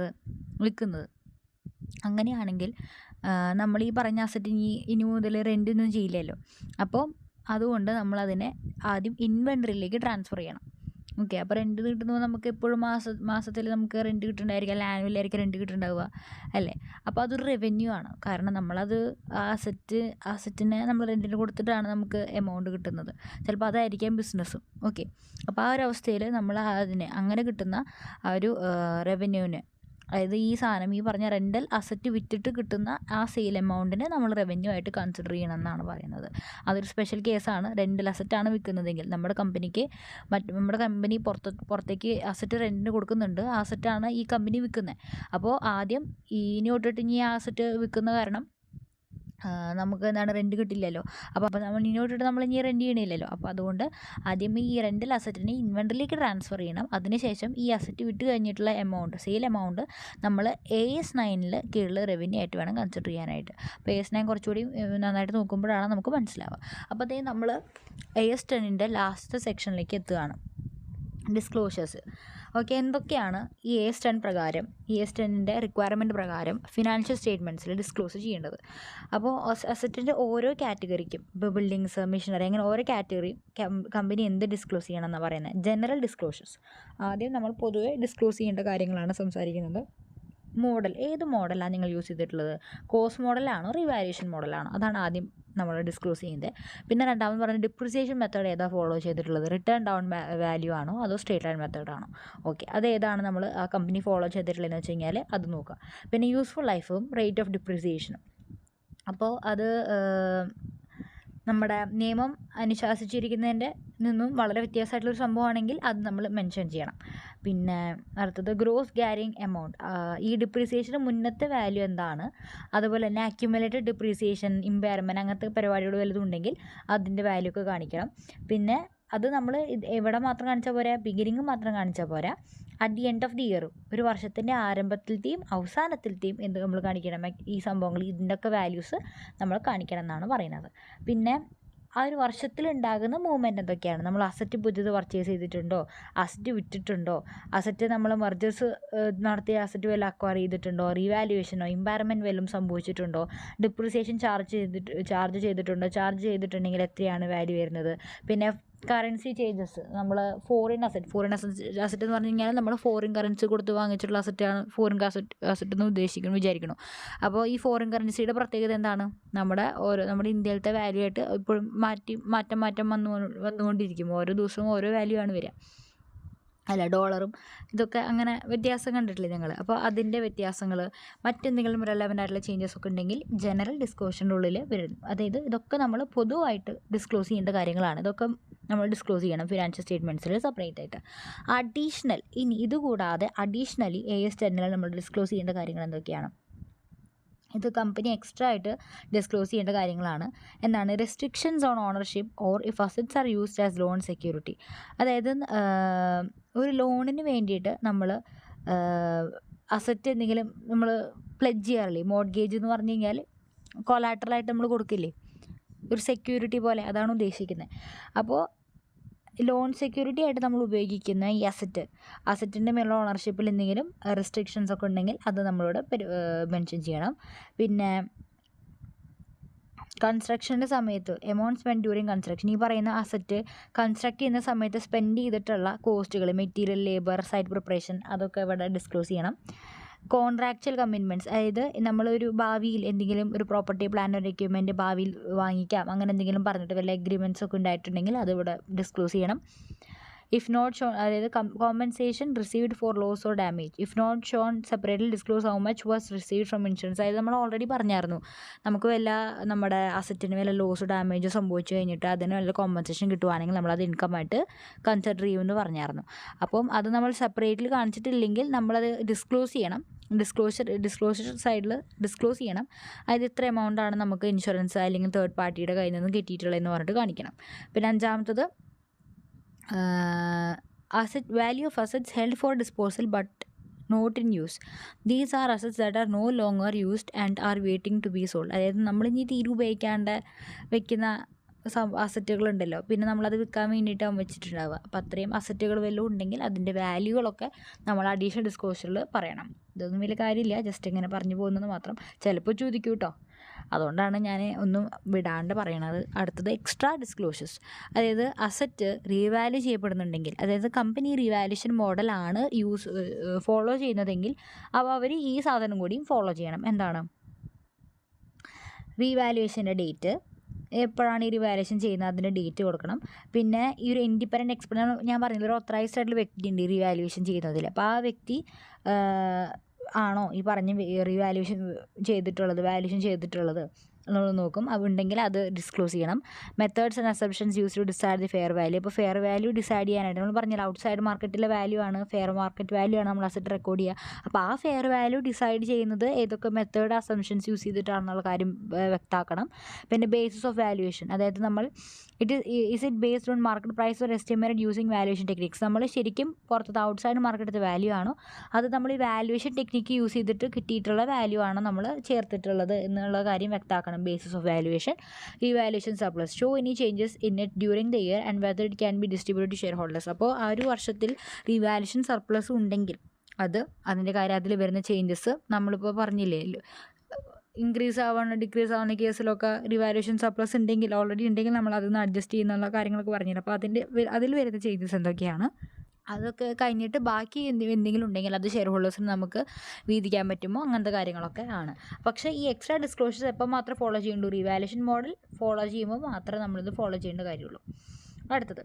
S1: വിൽക്കുന്നത്. അങ്ങനെയാണെങ്കിൽ നമ്മൾ ഈ പറഞ്ഞ അസറ്റ് ഇനി മുതൽ റെൻറ്റൊന്നും ചെയ്യില്ലല്ലോ. അപ്പോൾ അതുകൊണ്ട് നമ്മളതിനെ ആദ്യം ഇൻവെൻട്രിയിലേക്ക് ട്രാൻസ്ഫർ ചെയ്യണം. ഓക്കെ, അപ്പോൾ റെൻറ്റ് കിട്ടുമ്പോൾ നമുക്ക് എപ്പോഴും മാസത്തിൽ നമുക്ക് റെൻറ്റ് കിട്ടുന്നുണ്ടായിരിക്കും, അല്ല ആനുവലായിരിക്കും റെൻറ്റ് കിട്ടുന്നുണ്ടാവുക അല്ലേ. അപ്പോൾ അതൊരു റവന്യൂ ആണ്, കാരണം നമ്മളത് അസറ്റിനെ നമ്മൾ റെൻറ്റിന് കൊടുത്തിട്ടാണ് നമുക്ക് എമൗണ്ട് കിട്ടുന്നത്. ചിലപ്പോൾ അതായിരിക്കാം ബിസിനസ്സും. ഓക്കെ, അപ്പോൾ ആ ഒരു അവസ്ഥയിൽ നമ്മൾ അങ്ങനെ കിട്ടുന്ന ആ ഒരു റവന്യൂവിന്, അതായത് ഈ സാധനം ഈ പറഞ്ഞ റെൻ്റൽ അസറ്റ് വിറ്റിട്ട് കിട്ടുന്ന ആ സെയിൽ എമൗണ്ടിനെ നമ്മൾ റവന്യൂ ആയിട്ട് കൺസിഡർ ചെയ്യണം എന്നാണ് പറയുന്നത്. അതൊരു സ്പെഷ്യൽ കേസാണ്. റെൻ്റൽ അസറ്റാണ് വിൽക്കുന്നതെങ്കിൽ നമ്മുടെ കമ്പനി പുറത്തേക്ക് അസറ്റ് റെൻറ്റിന് കൊടുക്കുന്നുണ്ട്, ആ അസറ്റാണ് ഈ കമ്പനി വിൽക്കുന്നത്. അപ്പോൾ ആദ്യം ഇനി തൊട്ടിട്ട് ഇനി ആ അസറ്റ് വിൽക്കുന്ന കാരണം നമുക്ക് എന്താണ് റെൻറ്റ് കിട്ടില്ലല്ലോ. അപ്പോൾ നമ്മൾ ഇങ്ങോട്ടിട്ട് നമ്മൾ ഇനി റെൻറ്റ് ചെയ്യണില്ലല്ലോ. അപ്പോൾ അതുകൊണ്ട് ആദ്യം ഈ റെൻ്റൽ അസറ്റിനെ ഇൻവെൻട്രിയിലേക്ക് ട്രാൻസ്ഫർ ചെയ്യണം. അതിനുശേഷം ഈ അസറ്റ് വിട്ട് കഴിഞ്ഞിട്ടുള്ള സെയിൽ എമൗണ്ട് നമ്മൾ AS9 കീഴിൽ റവന്യൂ ആയിട്ട് വേണം കൺസിഡർ ചെയ്യാനായിട്ട്. അപ്പോൾ AS9 കുറച്ചുകൂടി നന്നായിട്ട് നോക്കുമ്പോഴാണ് നമുക്ക് മനസ്സിലാവുക. അപ്പോൾ അതേ നമ്മൾ AS10 ലാസ്റ്റ് സെക്ഷനിലേക്ക് എത്തുകയാണ്, ഡിസ്ക്ലോഷേഴ്സ്. ഓക്കെ, എന്തൊക്കെയാണ് ഈ AS10 പ്രകാരം, AS10 റിക്വയർമെൻറ്റ് പ്രകാരം ഫിനാൻഷ്യൽ സ്റ്റേറ്റ്മെൻറ്റ്സിൽ ഡിസ്ക്ലോസ് ചെയ്യേണ്ടത്. അപ്പോൾ അസറ്റിൻ്റെ ഓരോ കാറ്റഗറിക്കും, ഇപ്പോൾ ബിൽഡിങ്സ്, മെഷീനറി, അങ്ങനെ ഓരോ കാറ്റഗറിയും കമ്പനി എന്ത് ഡിസ്ക്ലോസ് ചെയ്യണം എന്നാണ് പറയുന്നത്. General disclosures. ആദ്യം നമ്മൾ പൊതുവെ ഡിസ്ക്ലോസ് ചെയ്യേണ്ട കാര്യങ്ങളാണ് സംസാരിക്കുന്നത്. മോഡൽ, ഏത് മോഡലാണ് നിങ്ങൾ യൂസ് ചെയ്തിട്ടുള്ളത്, കോസ്റ്റ് മോഡലാണോ റിവാലുവേഷൻ മോഡലാണോ, അതാണ് ആദ്യം നമ്മൾ ഡിസ്ക്ലോസ് ചെയ്യുന്നത്. പിന്നെ രണ്ടാമത് പറഞ്ഞ ഡിപ്രിസിയേഷൻ മെത്തേഡ് ഏതാണ് ഫോളോ ചെയ്തിട്ടുള്ളത്, റിട്ടേൺ ഡൗൺ വാല്യൂ ആണോ അതോ സ്ട്രേറ്റ് ലൈൻ മെത്തേഡാണോ. ഓക്കെ, അതേതാണ് നമ്മൾ ആ കമ്പനി ഫോളോ ചെയ്തിട്ടുള്ളതെന്ന് വെച്ച് കഴിഞ്ഞാൽ അത് നോക്കുക. പിന്നെ യൂസ്ഫുൾ ലൈഫും റേറ്റ് ഓഫ് ഡിപ്രിസിയേഷനും. അപ്പോൾ അത് നമ്മുടെ നിയമം അനുശാസിച്ചിരിക്കുന്നതിൻ്റെ നിന്നും വളരെ വ്യത്യാസമായിട്ടുള്ളൊരു സംഭവമാണെങ്കിൽ അത് നമ്മൾ മെൻഷൻ ചെയ്യണം. പിന്നെ അടുത്തത് ഗ്രോസ് ക്യാരിങ് എമൗണ്ട്, ഈ ഡിപ്രീസിയേഷന് മുന്നത്തെ വാല്യൂ എന്താണ്, അതുപോലെ തന്നെ അക്യുമുലേറ്റഡ് ഡിപ്രീസിയേഷൻ, ഇമ്പയർമെൻറ്റ്, അങ്ങനത്തെ പരിപാടികൾ വല്ലതും ഉണ്ടെങ്കിൽ അതിൻ്റെ വാല്യൂ ഒക്കെ കാണിക്കണം. പിന്നെ അത് നമ്മൾ എവിടെ മാത്രം കാണിച്ചാൽ പോരാ, ബിഗിനിങ് മാത്രം കാണിച്ചാൽ പോരാ, at the end of the year, ഒരു വർഷത്തിൻ്റെ ആരംഭത്തിലത്തെയും അവസാനത്തിലത്തെയും എന്ത് നമ്മൾ കാണിക്കണം, ഈ സംഭവങ്ങൾ ഇതിൻ്റെയൊക്കെ വാല്യൂസ് നമ്മൾ കാണിക്കണം എന്നാണ് പറയുന്നത്. പിന്നെ ആ ഒരു വർഷത്തിലുണ്ടാകുന്ന മൂവ്മെൻറ്റ് എന്തൊക്കെയാണ്, നമ്മൾ അസറ്റ് പുതിയത് പർച്ചേസ് ചെയ്തിട്ടുണ്ടോ, അസറ്റ് വിറ്റിട്ടുണ്ടോ, അസറ്റ് നമ്മൾ മെർജേഴ്സ് നടത്തിയ അസറ്റ് വല്ലതും അക്വയർ ചെയ്തിട്ടുണ്ടോ, റീവാലുവേഷനോ ഇമ്പയർമെൻറ്റ് വല്ലതും സംഭവിച്ചിട്ടുണ്ടോ, ഡിപ്രിസിയേഷൻ ചാർജ് ചെയ്തിട്ടുണ്ടെങ്കിൽ എത്രയാണ് വാല്യൂ വരുന്നത്. പിന്നെ കറൻസി ചേഞ്ചസ്, നമ്മൾ ഫോറിൻ അസറ്റ് എന്ന് പറഞ്ഞു കഴിഞ്ഞാൽ നമ്മൾ ഫോറിൻ കറൻസി കൊടുത്ത് വാങ്ങിച്ചിട്ടുള്ള അസറ്റാണ് ഫോറിൻ അസറ്റ് എന്ന് വിചാരിക്കണം. അപ്പോൾ ഈ ഫോറിൻ കറൻസിയുടെ പ്രത്യേകത എന്താണ്, നമ്മുടെ ഇന്ത്യയിലത്തെ വാല്യൂ ആയിട്ട് ഇപ്പോഴും മാറ്റം വന്നുകൊണ്ടിരിക്കും. ഓരോ ദിവസവും ഓരോ വാല്യൂ ആണ് വരിക അല്ല, ഡോളറും ഇതൊക്കെ അങ്ങനെ വ്യത്യാസം കണ്ടിട്ടില്ലേ ഞങ്ങൾ. അപ്പോൾ അതിൻ്റെ വ്യത്യാസങ്ങൾ, മറ്റെന്തെങ്കിലും റെലവൻ്റ് ആയിട്ടുള്ള ചേഞ്ചസ് ഒക്കെ ഉണ്ടെങ്കിൽ ജനറൽ ഡിസ്ക്ലോഷറിൻ്റെ ഉള്ളിൽ വരുന്നു. അതായത് ഇതൊക്കെ നമ്മൾ പൊതുവായിട്ട് ഡിസ്ക്ലോസ് ചെയ്യേണ്ട കാര്യങ്ങളാണ്. ഇതൊക്കെ നമ്മൾ ഡിസ്ക്ലോസ് ചെയ്യണം ഫിനാൻഷ്യൽ സ്റ്റേറ്റ്മെൻറ്റ്സിൽ സെപ്പറേറ്റ് ആയിട്ട്. ഇനി ഇതുകൂടാതെ അഡീഷണലി AS10 നമ്മൾ ഡിസ്ക്ലോസ് ചെയ്യേണ്ട കാര്യങ്ങൾ എന്തൊക്കെയാണ്, ഇത് കമ്പനി എക്സ്ട്രാ ആയിട്ട് ഡിസ്ക്ലോസ് ചെയ്യേണ്ട കാര്യങ്ങളാണ്. എന്താണ് restrictions on ownership or if assets are used as loan security. അതായത് ഒരു ലോണിന് വേണ്ടിയിട്ട് നമ്മൾ അസറ്റ് എന്തെങ്കിലും നമ്മൾ പ്ലെഡ്ജ് ചെയ്യാറില്ലേ, മോർഗേജ് എന്ന് പറഞ്ഞു കഴിഞ്ഞാൽ കൊലാട്രലായിട്ട് നമ്മൾ കൊടുക്കില്ലേ, ഒരു സെക്യൂരിറ്റി പോലെ, അതാണ് ഉദ്ദേശിക്കുന്നത്. അപ്പോൾ ലോൺ സെക്യൂരിറ്റി ആയിട്ട് നമ്മൾ ഉപയോഗിക്കുന്ന ഈ അസറ്റിൻ്റെ മേലുള്ള ഓണർഷിപ്പിൽ എന്തെങ്കിലും റെസ്ട്രിക്ഷൻസ് ഒക്കെ ഉണ്ടെങ്കിൽ അത് നമ്മളോട് മെൻഷൻ ചെയ്യണം. പിന്നെ കൺസ്ട്രക്ഷൻ്റെ സമയത്ത് എമൗണ്ട് സ്പെൻഡ് ഡ്യൂറിങ് കൺസ്ട്രക്ഷൻ, ഈ പറയുന്ന അസറ്റ് കൺസ്ട്രക്ട് ചെയ്യുന്ന സമയത്ത് സ്പെൻഡ് ചെയ്തിട്ടുള്ള കോസ്റ്റുകൾ, മെറ്റീരിയൽ, ലേബർ, സൈറ്റ് പ്രിപ്പറേഷൻ, അതൊക്കെ ഇവിടെ ഡിസ്ക്ലോസ് ചെയ്യണം. കോൺട്രാക്ച്വൽ കമ്മിറ്റ്മെൻറ്റ്സ്, അതായത് നമ്മളൊരു ഭാവിയിൽ എന്തെങ്കിലും ഒരു പ്രോപ്പർട്ടി, പ്ലാൻ, ഒരു എക്യുപ്മെൻറ്റ് ഭാവിയിൽ വാങ്ങിക്കാം, അങ്ങനെ എന്തെങ്കിലും പറഞ്ഞിട്ട് വല്ല എഗ്രിമെൻറ്റ്സ് ഒക്കെ ഉണ്ടായിട്ടുണ്ടെങ്കിൽ അത് ഇവിടെ ഡിസ്ക്ലോസ് ചെയ്യണം. ഇഫ് നോട്ട് ഷോൺ, അതായത് compensation received for loss or damage. If not shown separately disclose how much was received from insurance. അതായത് നമ്മൾ ഓൾറെഡി പറഞ്ഞായിരുന്നു, നമുക്ക് വല്ല നമ്മുടെ അസറ്റിന് വല്ല ലോസ് ഡാമേജോ സംഭവിച്ചു കഴിഞ്ഞിട്ട് അതിന് വല്ല കോമ്പൻസേഷൻ കിട്ടുവാണെങ്കിൽ നമ്മളത് ഇൻകമായിട്ട് കൺസിഡർ ചെയ്യുമെന്ന് പറഞ്ഞായിരുന്നു. അപ്പം അത് നമ്മൾ സെപ്പറേറ്റ്ലി കാണിച്ചിട്ടില്ലെങ്കിൽ നമ്മളത് ഡിസ്ക്ലോസ് ചെയ്യണം. ഡിസ്ക്ലോഷർ സൈഡിൽ ഡിസ്ക്ലോസ് ചെയ്യണം. അതായത് ഇത്ര എമൗണ്ടാണ് നമുക്ക് ഇൻഷുറൻസ് അല്ലെങ്കിൽ തേർഡ് പാർട്ടിയുടെ കയ്യിൽ നിന്ന് കിട്ടിയിട്ടുള്ളതെന്ന് പറഞ്ഞിട്ട് കാണിക്കണം. പിന്നെ അഞ്ചാമത്തത് value of assets held for disposal but not in use. These are assets that are no longer used and are waiting to be sold. അതായത് നമ്മളിനി തീരെ ഉപയോഗിക്കാണ്ട് വെക്കുന്ന അസറ്റുകളുണ്ടല്ലോ, പിന്നെ നമ്മളത് വിൽക്കാൻ വേണ്ടിയിട്ടാവും വെച്ചിട്ടുണ്ടാവുക. അപ്പോൾ അത്രയും അസറ്റുകൾ വല്ലതും ഉണ്ടെങ്കിൽ അതിൻ്റെ വാല്യൂകളൊക്കെ നമ്മൾ അഡീഷണൽ ഡിസ്ക്ലോഷറിൽ പറയണം. ഇതൊന്നും വലിയ കാര്യമില്ല, ജസ്റ്റ് ഇങ്ങനെ പറഞ്ഞു പോകുന്നത് മാത്രം. ചിലപ്പോൾ ചോദിക്കും കേട്ടോ, അതുകൊണ്ടാണ് ഞാൻ ഒന്നും വിടാണ്ട് പറയണത്. അടുത്തത് എക്സ്ട്രാ ഡിസ്ക്ലോഷേഴ്സ്, അതായത് അസറ്റ് റീവാല്യൂ ചെയ്യപ്പെടുന്നുണ്ടെങ്കിൽ, അതായത് കമ്പനി റീവാല്യൂഷൻ മോഡലാണ് ഫോളോ ചെയ്യുന്നതെങ്കിൽ അപ്പോൾ അവർ ഈ സാധനം കൂടിയും ഫോളോ ചെയ്യണം. എന്താണ് റീവാല്യൂഷൻ്റെ ഡേറ്റ്, എപ്പോഴാണ് ഈ റിവാലുവേഷൻ ചെയ്യുന്നത് അതിൻ്റെ ഡേറ്റ് കൊടുക്കണം. പിന്നെ ഈ ഒരു ഇൻഡിപെൻഡൻറ്റ് എക്സ്പെർട്ട്, ഞാൻ പറഞ്ഞത് ഒരു ഓത്തറൈസ്ഡ് ആയിട്ടുള്ള വ്യക്തി ഉണ്ട് ഈ റിവാലുവേഷൻ ചെയ്യുന്നതിൽ. അപ്പോൾ ആ വ്യക്തി ആണോ ഈ പറഞ്ഞ വാല്യൂഷൻ ചെയ്തിട്ടുള്ളത് നമ്മൾ നോക്കും. അത് ഉണ്ടെങ്കിൽ അത് ഡിസ്ക്ലോസ് ചെയ്യണം. Methods and assumptions use to decide the fair value. ഇപ്പോൾ ഫെയർ വാല്യൂ ഡിസൈഡ് ചെയ്യാനായിട്ട് നമ്മൾ പറഞ്ഞാൽ ഔട്ട്സൈഡ് മാർക്കറ്റിലെ വാല്യൂ ആണ്, ഫെയർ മാർക്കറ്റ് വാല്യൂ ആണ് നമ്മൾ അസറ്റ് റെക്കോർഡ് ചെയ്യുക. അപ്പോൾ ആ ഫെയർ വാല്യൂ ഡിസൈഡ് ചെയ്യുന്നത് ഏതൊക്കെ മെത്തേഡ് അസംപ്ഷൻസ് യൂസ് ചെയ്തിട്ടാണെന്നുള്ള കാര്യം വ്യക്തമാക്കണം. പിന്നെ ബേസിസ് ഓഫ് വാല്യൂവേഷൻ, അതായത് നമ്മൾ is it based on market price or estimated using valuation techniques. നമ്മൾ ശരിക്കും പുറത്തത്തെ ഔട്ട്സൈഡ് മാർക്കറ്റത്തെ വാല്യൂ ആണോ, അത് നമ്മൾ ഈ വാല്യൂവേഷൻ ടെക്നിക്ക് യൂസ് ചെയ്തിട്ട് കിട്ടിയിട്ടുള്ള വാല്യൂ ആണോ നമ്മൾ ചേർത്തിട്ടുള്ളത് എന്നുള്ള കാര്യം വ്യക്തമാക്കണം. Basis of valuation. Revaluation surplus show any changes in it during the year and whether it can be distributed to shareholders. അപ്പോൾ ആ ഒരു വർഷത്തിൽ റിവാലുവേഷൻ സർപ്ലസ് ഉണ്ടെങ്കിൽ അതിൻ്റെ കാര്യം, അതിൽ വരുന്ന ചേഞ്ചസ് നമ്മളിപ്പോൾ പറഞ്ഞില്ലേ, ഇൻക്രീസ് ആവുന്ന ഡിക്രീസ് ആവുന്ന കേസിലൊക്കെ റിവാലുവേഷൻ സർപ്ലസ് ഉണ്ടെങ്കിൽ, ഓൾറെഡി ഉണ്ടെങ്കിൽ നമ്മൾ അതൊന്ന് അഡ്ജസ്റ്റ് ചെയ്യുന്നുള്ള കാര്യങ്ങളൊക്കെ പറഞ്ഞില്ല. അപ്പോൾ അതിൽ വരുന്ന ചേഞ്ചസ് എന്തൊക്കെയാണ്, അതൊക്കെ കഴിഞ്ഞിട്ട് ബാക്കി എന്തെങ്കിലും ഉണ്ടെങ്കിൽ അത് ഷെയർ ഹോൾഡേഴ്സിന് നമുക്ക് വീതിക്കാൻ പറ്റുമോ, അങ്ങനത്തെ കാര്യങ്ങളൊക്കെ ആണ്. പക്ഷേ ഈ എക്സ്ട്രാ ഡിസ്ക്ലോഷേഴ്സ് എപ്പോൾ മാത്രം ഫോളോ ചെയ്യേണ്ടു, റിവാലുവേഷൻ മോഡൽ ഫോളോ ചെയ്യുമ്പോൾ മാത്രമേ നമ്മളിത് ഫോളോ ചെയ്യേണ്ട കാര്യമുള്ളൂ. അടുത്തത്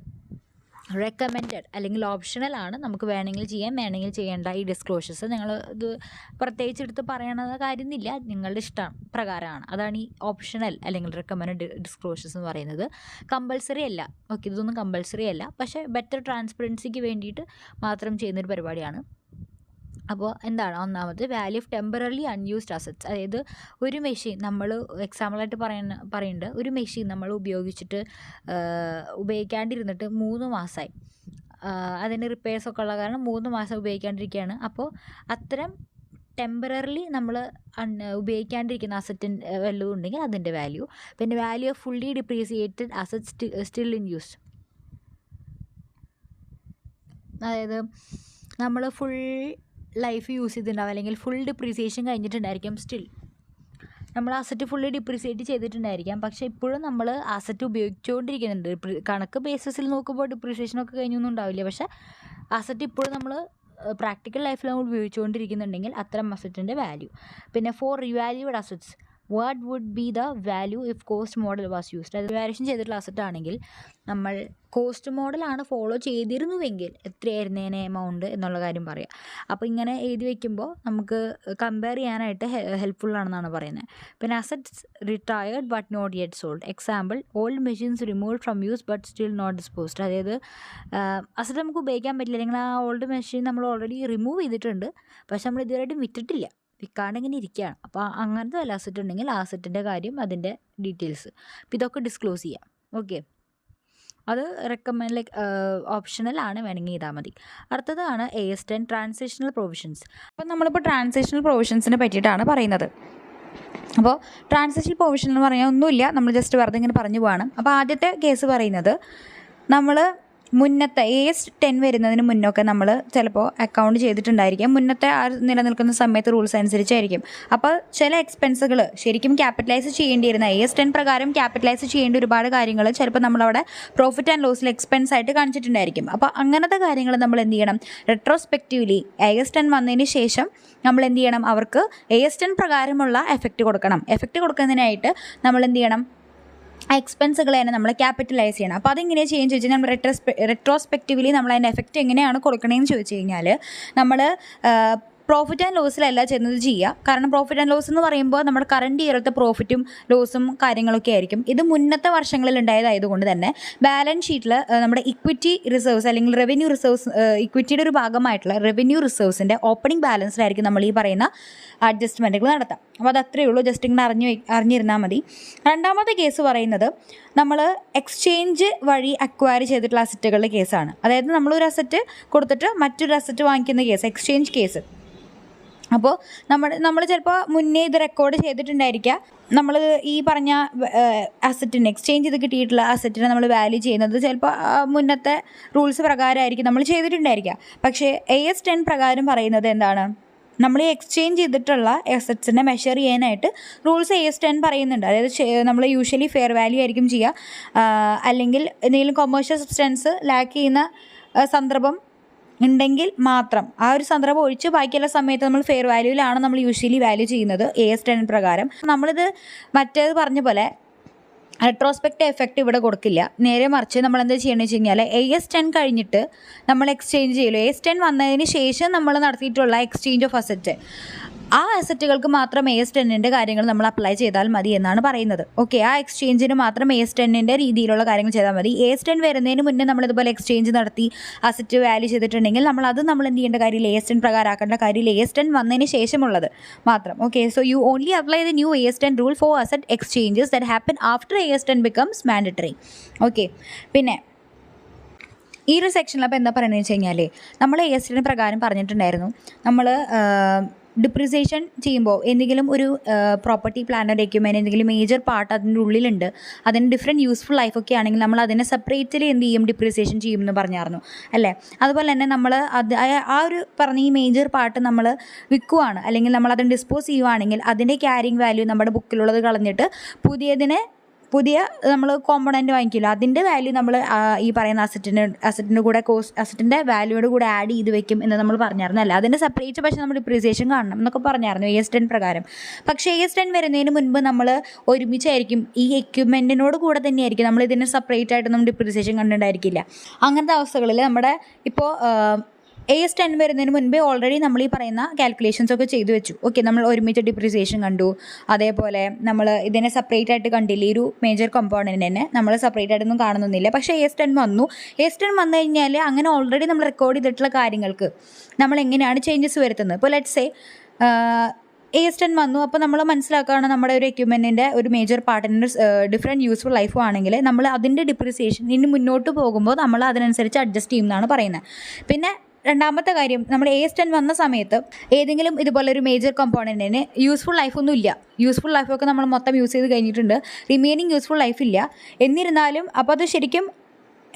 S1: റെക്കമെൻഡഡ് അല്ലെങ്കിൽ ഓപ്ഷണൽ ആണ്, നമുക്ക് വേണമെങ്കിൽ ചെയ്യാം, വേണമെങ്കിൽ ചെയ്യേണ്ട ഈ ഡിസ്ക്ലോഷേഴ്സ്. നിങ്ങൾ ഇത് പ്രത്യേകിച്ച് എടുത്ത് പറയണ കാര്യമൊന്നുമില്ല, നിങ്ങളുടെ ഇഷ്ടം പ്രകാരമാണ്. അതാണ് ഈ ഓപ്ഷണൽ അല്ലെങ്കിൽ റെക്കമെൻഡഡ് ഡിസ്ക്ലോഷേഴ്സ് എന്ന് പറയുന്നത്. കമ്പൾസറി അല്ല, ഓക്കെ, ഇതൊന്നും കമ്പൾസറി അല്ല, പക്ഷേ ബെറ്റർ ട്രാൻസ്പെറൻസിക്ക് വേണ്ടിയിട്ട് മാത്രം ചെയ്യുന്നൊരു പരിപാടിയാണ്. അപ്പോൾ എന്താണ് ഒന്നാമത്, value of temporary unused assets. അതായത് ഒരു മെഷീൻ നമ്മൾ എക്സാമ്പിളായിട്ട് പറയുന്നുണ്ട്, ഒരു മെഷീൻ നമ്മൾ ഉപയോഗിക്കാണ്ടിരുന്നിട്ട് 3 മാസമായി, അതിന് റിപ്പയർസൊക്കെ ഉള്ള കാരണം 3 മാസം ഉപയോഗിക്കാണ്ടിരിക്കുകയാണ്. അപ്പോൾ അത്തരം ടെമ്പററിലി നമ്മൾ ഉപയോഗിക്കാണ്ടിരിക്കുന്ന അസറ്റിൻ വല്ലതും ഉണ്ടെങ്കിൽ അതിൻ്റെ വാല്യൂ. പിന്നെ value of fully depreciated assets still in use. അതായത് നമ്മൾ ഫുൾ ലൈഫ് യൂസ് ചെയ്തിട്ടുണ്ടാവും, അല്ലെങ്കിൽ ഫുൾ ഡിപ്രീസിയേഷൻ കഴിഞ്ഞിട്ടുണ്ടായിരിക്കും, സ്റ്റിൽ നമ്മൾ അസറ്റ് ഫുള്ളി ഡിപ്രീസിയേറ്റ് ചെയ്തിട്ടുണ്ടായിരിക്കാം, പക്ഷേ ഇപ്പോഴും നമ്മൾ അസറ്റ് ഉപയോഗിച്ചുകൊണ്ടിരിക്കുന്നുണ്ട്. കണക്ക് ബേസിസിൽ നോക്കുമ്പോൾ ഡിപ്രീസിയേഷനൊക്കെ കഴിഞ്ഞൊന്നും ഉണ്ടാവില്ല, പക്ഷേ അസറ്റ് ഇപ്പോഴും നമ്മൾ പ്രാക്ടിക്കൽ ലൈഫിൽ നമ്മൾ ഉപയോഗിച്ചുകൊണ്ടിരിക്കുന്നുണ്ടെങ്കിൽ അത്തരം അസറ്റിൻ്റെ വാല്യൂ. പിന്നെ for revalued assets, what would be the value if cost model was used. അത് വാല്യൂഷൻ ചെയ്തിട്ടുള്ള അസറ്റ് ആണെങ്കിൽ നമ്മൾ കോസ്റ്റ് മോഡലാണ് ഫോളോ ചെയ്തിരുന്നുവെങ്കിൽ എത്രയായിരുന്നേനെ എമൗണ്ട് എന്നുള്ള കാര്യം പറയാം. അപ്പോൾ ഇങ്ങനെ എഴുതി വയ്ക്കുമ്പോൾ നമുക്ക് കമ്പയർ ചെയ്യാനായിട്ട് ഹെൽപ്ഫുള്ളാണെന്നാണ് പറയുന്നത്. പിന്നെ assets retired but not yet sold. Example, old machines removed from use but still not disposed. അതായത് അസറ്റ് നമുക്ക് ഉപയോഗിക്കാൻ പറ്റില്ല, അല്ലെങ്കിൽ ആ ഓൾഡ് മെഷീൻ നമ്മൾ ഓൾറെഡി റിമൂവ് ചെയ്തിട്ടുണ്ട്, പക്ഷെ നമ്മൾ ഇതുവരെയായിട്ടും വിറ്റിട്ടില്ല. വിൽക്കാണ്ട് ഇങ്ങനെ ഇരിക്കുകയാണ്. അപ്പോൾ അങ്ങനത്തെ വല്ല അസറ്റ് ഉണ്ടെങ്കിൽ ആ അസറ്റിൻ്റെ കാര്യം, അതിൻ്റെ ഡീറ്റെയിൽസ്, അപ്പോൾ ഇതൊക്കെ ഡിസ്ക്ലോസ് ചെയ്യാം. ഓക്കെ, അത് റെക്കമെൻഡ് ഓപ്ഷണലാണ്, വേണമെങ്കിൽ ചെയ്താൽ മതി. അടുത്തതാണ് AS10 ട്രാൻസിഷണൽ പ്രൊവിഷൻസ്. അപ്പോൾ നമ്മളിപ്പോൾ ട്രാൻസിഷണൽ പ്രൊവിഷൻസിനെ പറ്റിയിട്ടാണ് പറയുന്നത്. അപ്പോൾ ട്രാൻസിഷണൽ പ്രൊവിഷൻ എന്ന് പറഞ്ഞാൽ ഒന്നുമില്ല, നമ്മൾ ജസ്റ്റ് വെറുതെ ഇങ്ങനെ പറഞ്ഞു പോവാണ്. അപ്പോൾ ആദ്യത്തെ കേസ് പറയുന്നത്, നമ്മൾ മുന്നത്തെ AS10 വരുന്നതിന് മുന്നൊക്കെ നമ്മൾ ചിലപ്പോൾ അക്കൗണ്ട് ചെയ്തിട്ടുണ്ടായിരിക്കും. മുന്നത്തെ ആ നിലനിൽക്കുന്ന സമയത്ത് റൂൾസ് അനുസരിച്ചായിരിക്കും. അപ്പോൾ ചില എക്സ്പെൻസുകൾ ശരിക്കും ക്യാപിറ്റലൈസ് ചെയ്യേണ്ടിയിരുന്ന AS10 പ്രകാരം ക്യാപിറ്റലൈസ് ചെയ്യേണ്ട ഒരുപാട് കാര്യങ്ങൾ ചിലപ്പോൾ നമ്മളവിടെ പ്രോഫിറ്റ് ആൻഡ് ലോസിൽ എക്സ്പെൻസ് ആയിട്ട് കാണിച്ചിട്ടുണ്ടായിരിക്കും. അപ്പോൾ അങ്ങനത്തെ കാര്യങ്ങൾ നമ്മൾ എന്ത് ചെയ്യണം, റെട്രോസ്പെക്റ്റീവ്ലി AS10 വന്നതിന് ശേഷം നമ്മൾ എന്ത് ചെയ്യണം, അവർക്ക് AS10 പ്രകാരമുള്ള എഫക്റ്റ് കൊടുക്കണം. എഫക്റ്റ് കൊടുക്കുന്നതിനായിട്ട് നമ്മൾ എന്ത് ചെയ്യണം, ആ എക്സ്പെൻസുകൾ തന്നെ നമ്മൾ ക്യാപിറ്റലൈസ് ചെയ്യണം. അപ്പോൾ അതെങ്ങനെയാണ് ചെയ്യുന്നത് ചോദിച്ചാൽ, നമ്മൾ റെട്രോസ്പെക്റ്റീവ്ലി നമ്മൾ അതിൻ്റെ എഫക്റ്റ് എങ്ങനെയാണ് കൊടുക്കണമെന്ന് ചോദിച്ചു കഴിഞ്ഞാൽ, നമ്മൾ പ്രോഫിറ്റ് ആൻഡ് ലോസിലല്ല ചെയ്യുന്നത് ചെയ്യുക. കാരണം പ്രോഫിറ്റ് ആൻഡ് ലോസ് എന്ന് പറയുമ്പോൾ നമ്മുടെ കറണ്ട് ഇയറത്തെ പ്രോഫിറ്റും ലോസും കാര്യങ്ങളൊക്കെ ആയിരിക്കും. ഇത് മുന്നത്തെ വർഷങ്ങളിൽ ഉണ്ടായതായതുകൊണ്ട് തന്നെ ബാലൻസ് ഷീറ്റിൽ നമ്മുടെ ഇക്വിറ്റി റിസർവ്സ് അല്ലെങ്കിൽ റവന്യൂ റിസർവ്സ്, ഇക്വിറ്റിയുടെ ഒരു ഭാഗമായിട്ടുള്ള റവന്യൂ റിസർവ്സിൻ്റെ ഓപ്പണിംഗ് ബാലൻസിലായിരിക്കും നമ്മൾ ഈ പറയുന്ന അഡ്ജസ്റ്റ്മെൻറ്റുകൾ നടത്താം. അപ്പോൾ അത് അത്രയേ ഉള്ളൂ, ജസ്റ്റ് ഇങ്ങനെ അറിഞ്ഞിരുന്നാൽ മതി. രണ്ടാമത്തെ കേസ് പറയുന്നത്, നമ്മൾ എക്സ്ചേഞ്ച് വഴി അക്വയർ ചെയ്തിട്ടുള്ള അസറ്റുകളുടെ കേസാണ്. അതായത് നമ്മളൊരു അസറ്റ് കൊടുത്തിട്ട് മറ്റൊരു അസറ്റ് വാങ്ങിക്കുന്ന കേസ്, എക്സ്ചേഞ്ച് കേസ്. അപ്പോൾ നമ്മൾ ചിലപ്പോൾ മുന്നേ ഇത് റെക്കോർഡ് ചെയ്തിട്ടുണ്ടായിരിക്കുക. നമ്മൾ ഈ പറഞ്ഞ അസറ്റിന്, എക്സ്ചേഞ്ച് ചെയ്ത് കിട്ടിയിട്ടുള്ള അസറ്റിനെ നമ്മൾ വാല്യൂ ചെയ്യുന്നത് ചിലപ്പോൾ മുന്നത്തെ റൂൾസ് പ്രകാരമായിരിക്കും നമ്മൾ ചെയ്തിട്ടുണ്ടായിരിക്കുക. പക്ഷേ AS10 പ്രകാരം പറയുന്നത് എന്താണ്, നമ്മൾ ഈ എക്സ്ചേഞ്ച് ചെയ്തിട്ടുള്ള അസറ്റ്സിനെ മെഷർ ചെയ്യാനായിട്ട് റൂൾസ് AS10 പറയുന്നുണ്ട്. അതായത് നമ്മൾ യൂഷ്വലി ഫെയർ വാല്യൂ ആയിരിക്കും ചെയ്യുക, അല്ലെങ്കിൽ എന്തെങ്കിലും കൊമേഴ്ഷ്യൽ സബ്സ്റ്റൻസ് ലാക്ക് ചെയ്യുന്ന സന്ദർഭം ഉണ്ടെങ്കിൽ മാത്രം, ആ ഒരു സന്ദർഭം ഒഴിച്ച് ബാക്കിയുള്ള സമയത്ത് നമ്മൾ ഫെയർ വാല്യൂവിലാണ് നമ്മൾ യൂഷ്വലി വാല്യൂ ചെയ്യുന്നത് AS10 പ്രകാരം. നമ്മളിത് മറ്റേത് പറഞ്ഞ പോലെ റെട്രോസ്പെക്റ്റ് എഫക്റ്റ് ഇവിടെ കൊടുക്കില്ല. നേരെ മറിച്ച് നമ്മൾ എന്താ ചെയ്യണമെന്ന് വെച്ച് കഴിഞ്ഞാൽ, AS10 കഴിഞ്ഞിട്ട് നമ്മൾ എക്സ്ചേഞ്ച് ചെയ്യുമല്ലോ, AS10 വന്നതിന് ശേഷം നമ്മൾ നടത്തിയിട്ടുള്ള എക്സ്ചേഞ്ച് ഓഫ് അസറ്റ്, ആ അസറ്റുകൾക്ക് മാത്രം AS10ൻ്റെ കാര്യങ്ങൾ നമ്മൾ അപ്ലൈ ചെയ്താൽ മതി എന്നാണ് പറയുന്നത്. ഓക്കെ, ആ എക്സ്ചേഞ്ചിന് മാത്രം AS10ൻ്റെ രീതിയിലുള്ള കാര്യങ്ങൾ ചെയ്താൽ മതി. AS10 വരുന്നതിന് മുന്നേ നമ്മളിതുപോലെ എക്സ്ചേഞ്ച് നടത്തി അസറ്റ് വാല്യൂ ചെയ്തിട്ടുണ്ടെങ്കിൽ നമ്മൾ എന്ത് ചെയ്യേണ്ട കാര്യമില്ല, AS10 പ്രകാരമാക്കേണ്ട കാര്യമില്ല, AS10 വന്നതിന് ശേഷമുള്ളത് മാത്രം. Okay, so you only apply the new AS10 rule for asset exchanges that happen after AS10 becomes mandatory. Okay, പിന്നെ ഈ ഒരു സെക്ഷനിൽ അപ്പോൾ എന്താ പറയുന്നത് വെച്ച് കഴിഞ്ഞാൽ, നമ്മൾ AS10 പ്രകാരം പറഞ്ഞിട്ടുണ്ടായിരുന്നു, നമ്മൾ ഡിപ്രിസിയേഷൻ ചെയ്യുമ്പോൾ എന്തെങ്കിലും ഒരു പ്രോപ്പർട്ടി പ്ലാന്റ് എക്യുപ്മെൻറ്റ് എന്തെങ്കിലും മേജർ പാർട്ട് അതിൻ്റെ ഉള്ളിലുണ്ട്, അതിന് ഡിഫറെൻറ്റ് യൂസ്ഫുൾ ലൈഫൊക്കെ ആണെങ്കിൽ നമ്മൾ അതിനെ സെപ്പറേറ്റ്ലി എന്ത് ചെയ്യും, ഡിപ്രിസിയേഷൻ ചെയ്യുമെന്ന് പറഞ്ഞായിരുന്നു അല്ലേ. അതുപോലെ തന്നെ നമ്മൾ ആ ഒരു പറഞ്ഞ ഈ മേജർ പാർട്ട് നമ്മൾ വിൽക്കുവാണ് അല്ലെങ്കിൽ നമ്മൾ അതിന് ഡിസ്പോസ് ചെയ്യുവാണെങ്കിൽ അതിൻ്റെ ക്യാരിങ് വാല്യൂ നമ്മുടെ ബുക്കിലുള്ളത് കളഞ്ഞിട്ട് പുതിയ നമ്മൾ കോമ്പണൻറ്റ് വാങ്ങിക്കില്ല, അതിൻ്റെ വാല്യൂ നമ്മൾ ഈ പറയുന്ന അസറ്റിൻ്റെ കൂടെ അസറ്റിൻ്റെ വാല്യൂയുടെ കൂടെ ആഡ് ചെയ്ത് വെക്കും എന്ന് നമ്മൾ പറഞ്ഞായിരുന്നു അല്ല. അതിൻ്റെ സെപ്പറേറ്റ് പക്ഷേ നമ്മൾ ഡിപ്രീസിയേഷൻ കാണണം എന്നൊക്കെ പറഞ്ഞായിരുന്നു AS10 പ്രകാരം. പക്ഷേ AS10 വരുന്നതിന് മുൻപ് നമ്മൾ ഒരുമിച്ചായിരിക്കും ഈ എക്യുപ്മെൻറ്റിനോട് കൂടെ തന്നെയായിരിക്കും നമ്മൾ ഇതിന് സെപ്പറേറ്റ് ആയിട്ട് നമ്മൾ ഡിപ്രീസിയേഷൻ കണ്ടിട്ടുണ്ടായിരിക്കില്ല. അങ്ങനത്തെ അവസ്ഥകളിൽ നമ്മുടെ ഇപ്പോൾ AS10 വരുന്നതിന് മുൻപേ ഓൾറെഡി നമ്മൾ ഈ പറയുന്ന കാൽക്കുലേഷൻസ് ഒക്കെ ചെയ്തു വെച്ചു. ഓക്കെ, നമ്മൾ ഒരുമിച്ച് ഡിപ്രിസിയേഷൻ കണ്ടു, അതേപോലെ നമ്മൾ ഇതിനെ സെപ്പറേറ്റ് ആയിട്ട് കണ്ടില്ല, ഈ ഒരു മേജർ കമ്പോണൻറ്റിനെ നമ്മൾ സെപ്പറേറ്റ് ആയിട്ടൊന്നും കാണുന്നില്ല. പക്ഷേ AS10 വന്നു വന്നു കഴിഞ്ഞാൽ അങ്ങനെ ഓൾറെഡി നമ്മൾ റെക്കോർഡ് ചെയ്തിട്ടുള്ള കാര്യങ്ങൾക്ക് നമ്മൾ എങ്ങനെയാണ് ചേഞ്ചസ് വരുത്തുന്നത്. ഇപ്പോൾ ലെറ്റ്സ് സേ AS10 വന്നു, അപ്പോൾ നമ്മൾ മനസ്സിലാക്കുകയാണ് നമ്മുടെ ഒരു എക്യുപ്മെൻറ്റിൻ്റെ ഒരു മേജർ പാർട്ടിന് ഡിഫറെൻറ്റ് യൂസ്ഫുൾ ലൈഫും ആണെങ്കിൽ നമ്മൾ അതിൻ്റെ ഡിപ്രിസിയേഷൻ ഇനി മുന്നോട്ട് പോകുമ്പോൾ നമ്മൾ അതിനനുസരിച്ച് അഡ്ജസ്റ്റ് ചെയ്യുന്നതാണ് പറയുന്നത്. പിന്നെ രണ്ടാമത്തെ കാര്യം, നമ്മൾ AS10 വന്ന സമയത്ത് ഏതെങ്കിലും ഇതുപോലെ ഒരു മേജർ കമ്പോണൻറ്റിന് യൂസ്ഫുൾ ലൈഫൊന്നും ഇല്ല, യൂസ്ഫുൾ ലൈഫൊക്കെ നമ്മൾ മൊത്തം യൂസ് ചെയ്ത് കഴിഞ്ഞിട്ടുണ്ട്, റിമൈനിങ് യൂസ്ഫുൾ ലൈഫ് ഇല്ല. എന്നിരുന്നാലും അപ്പോൾ അത് ശരിക്കും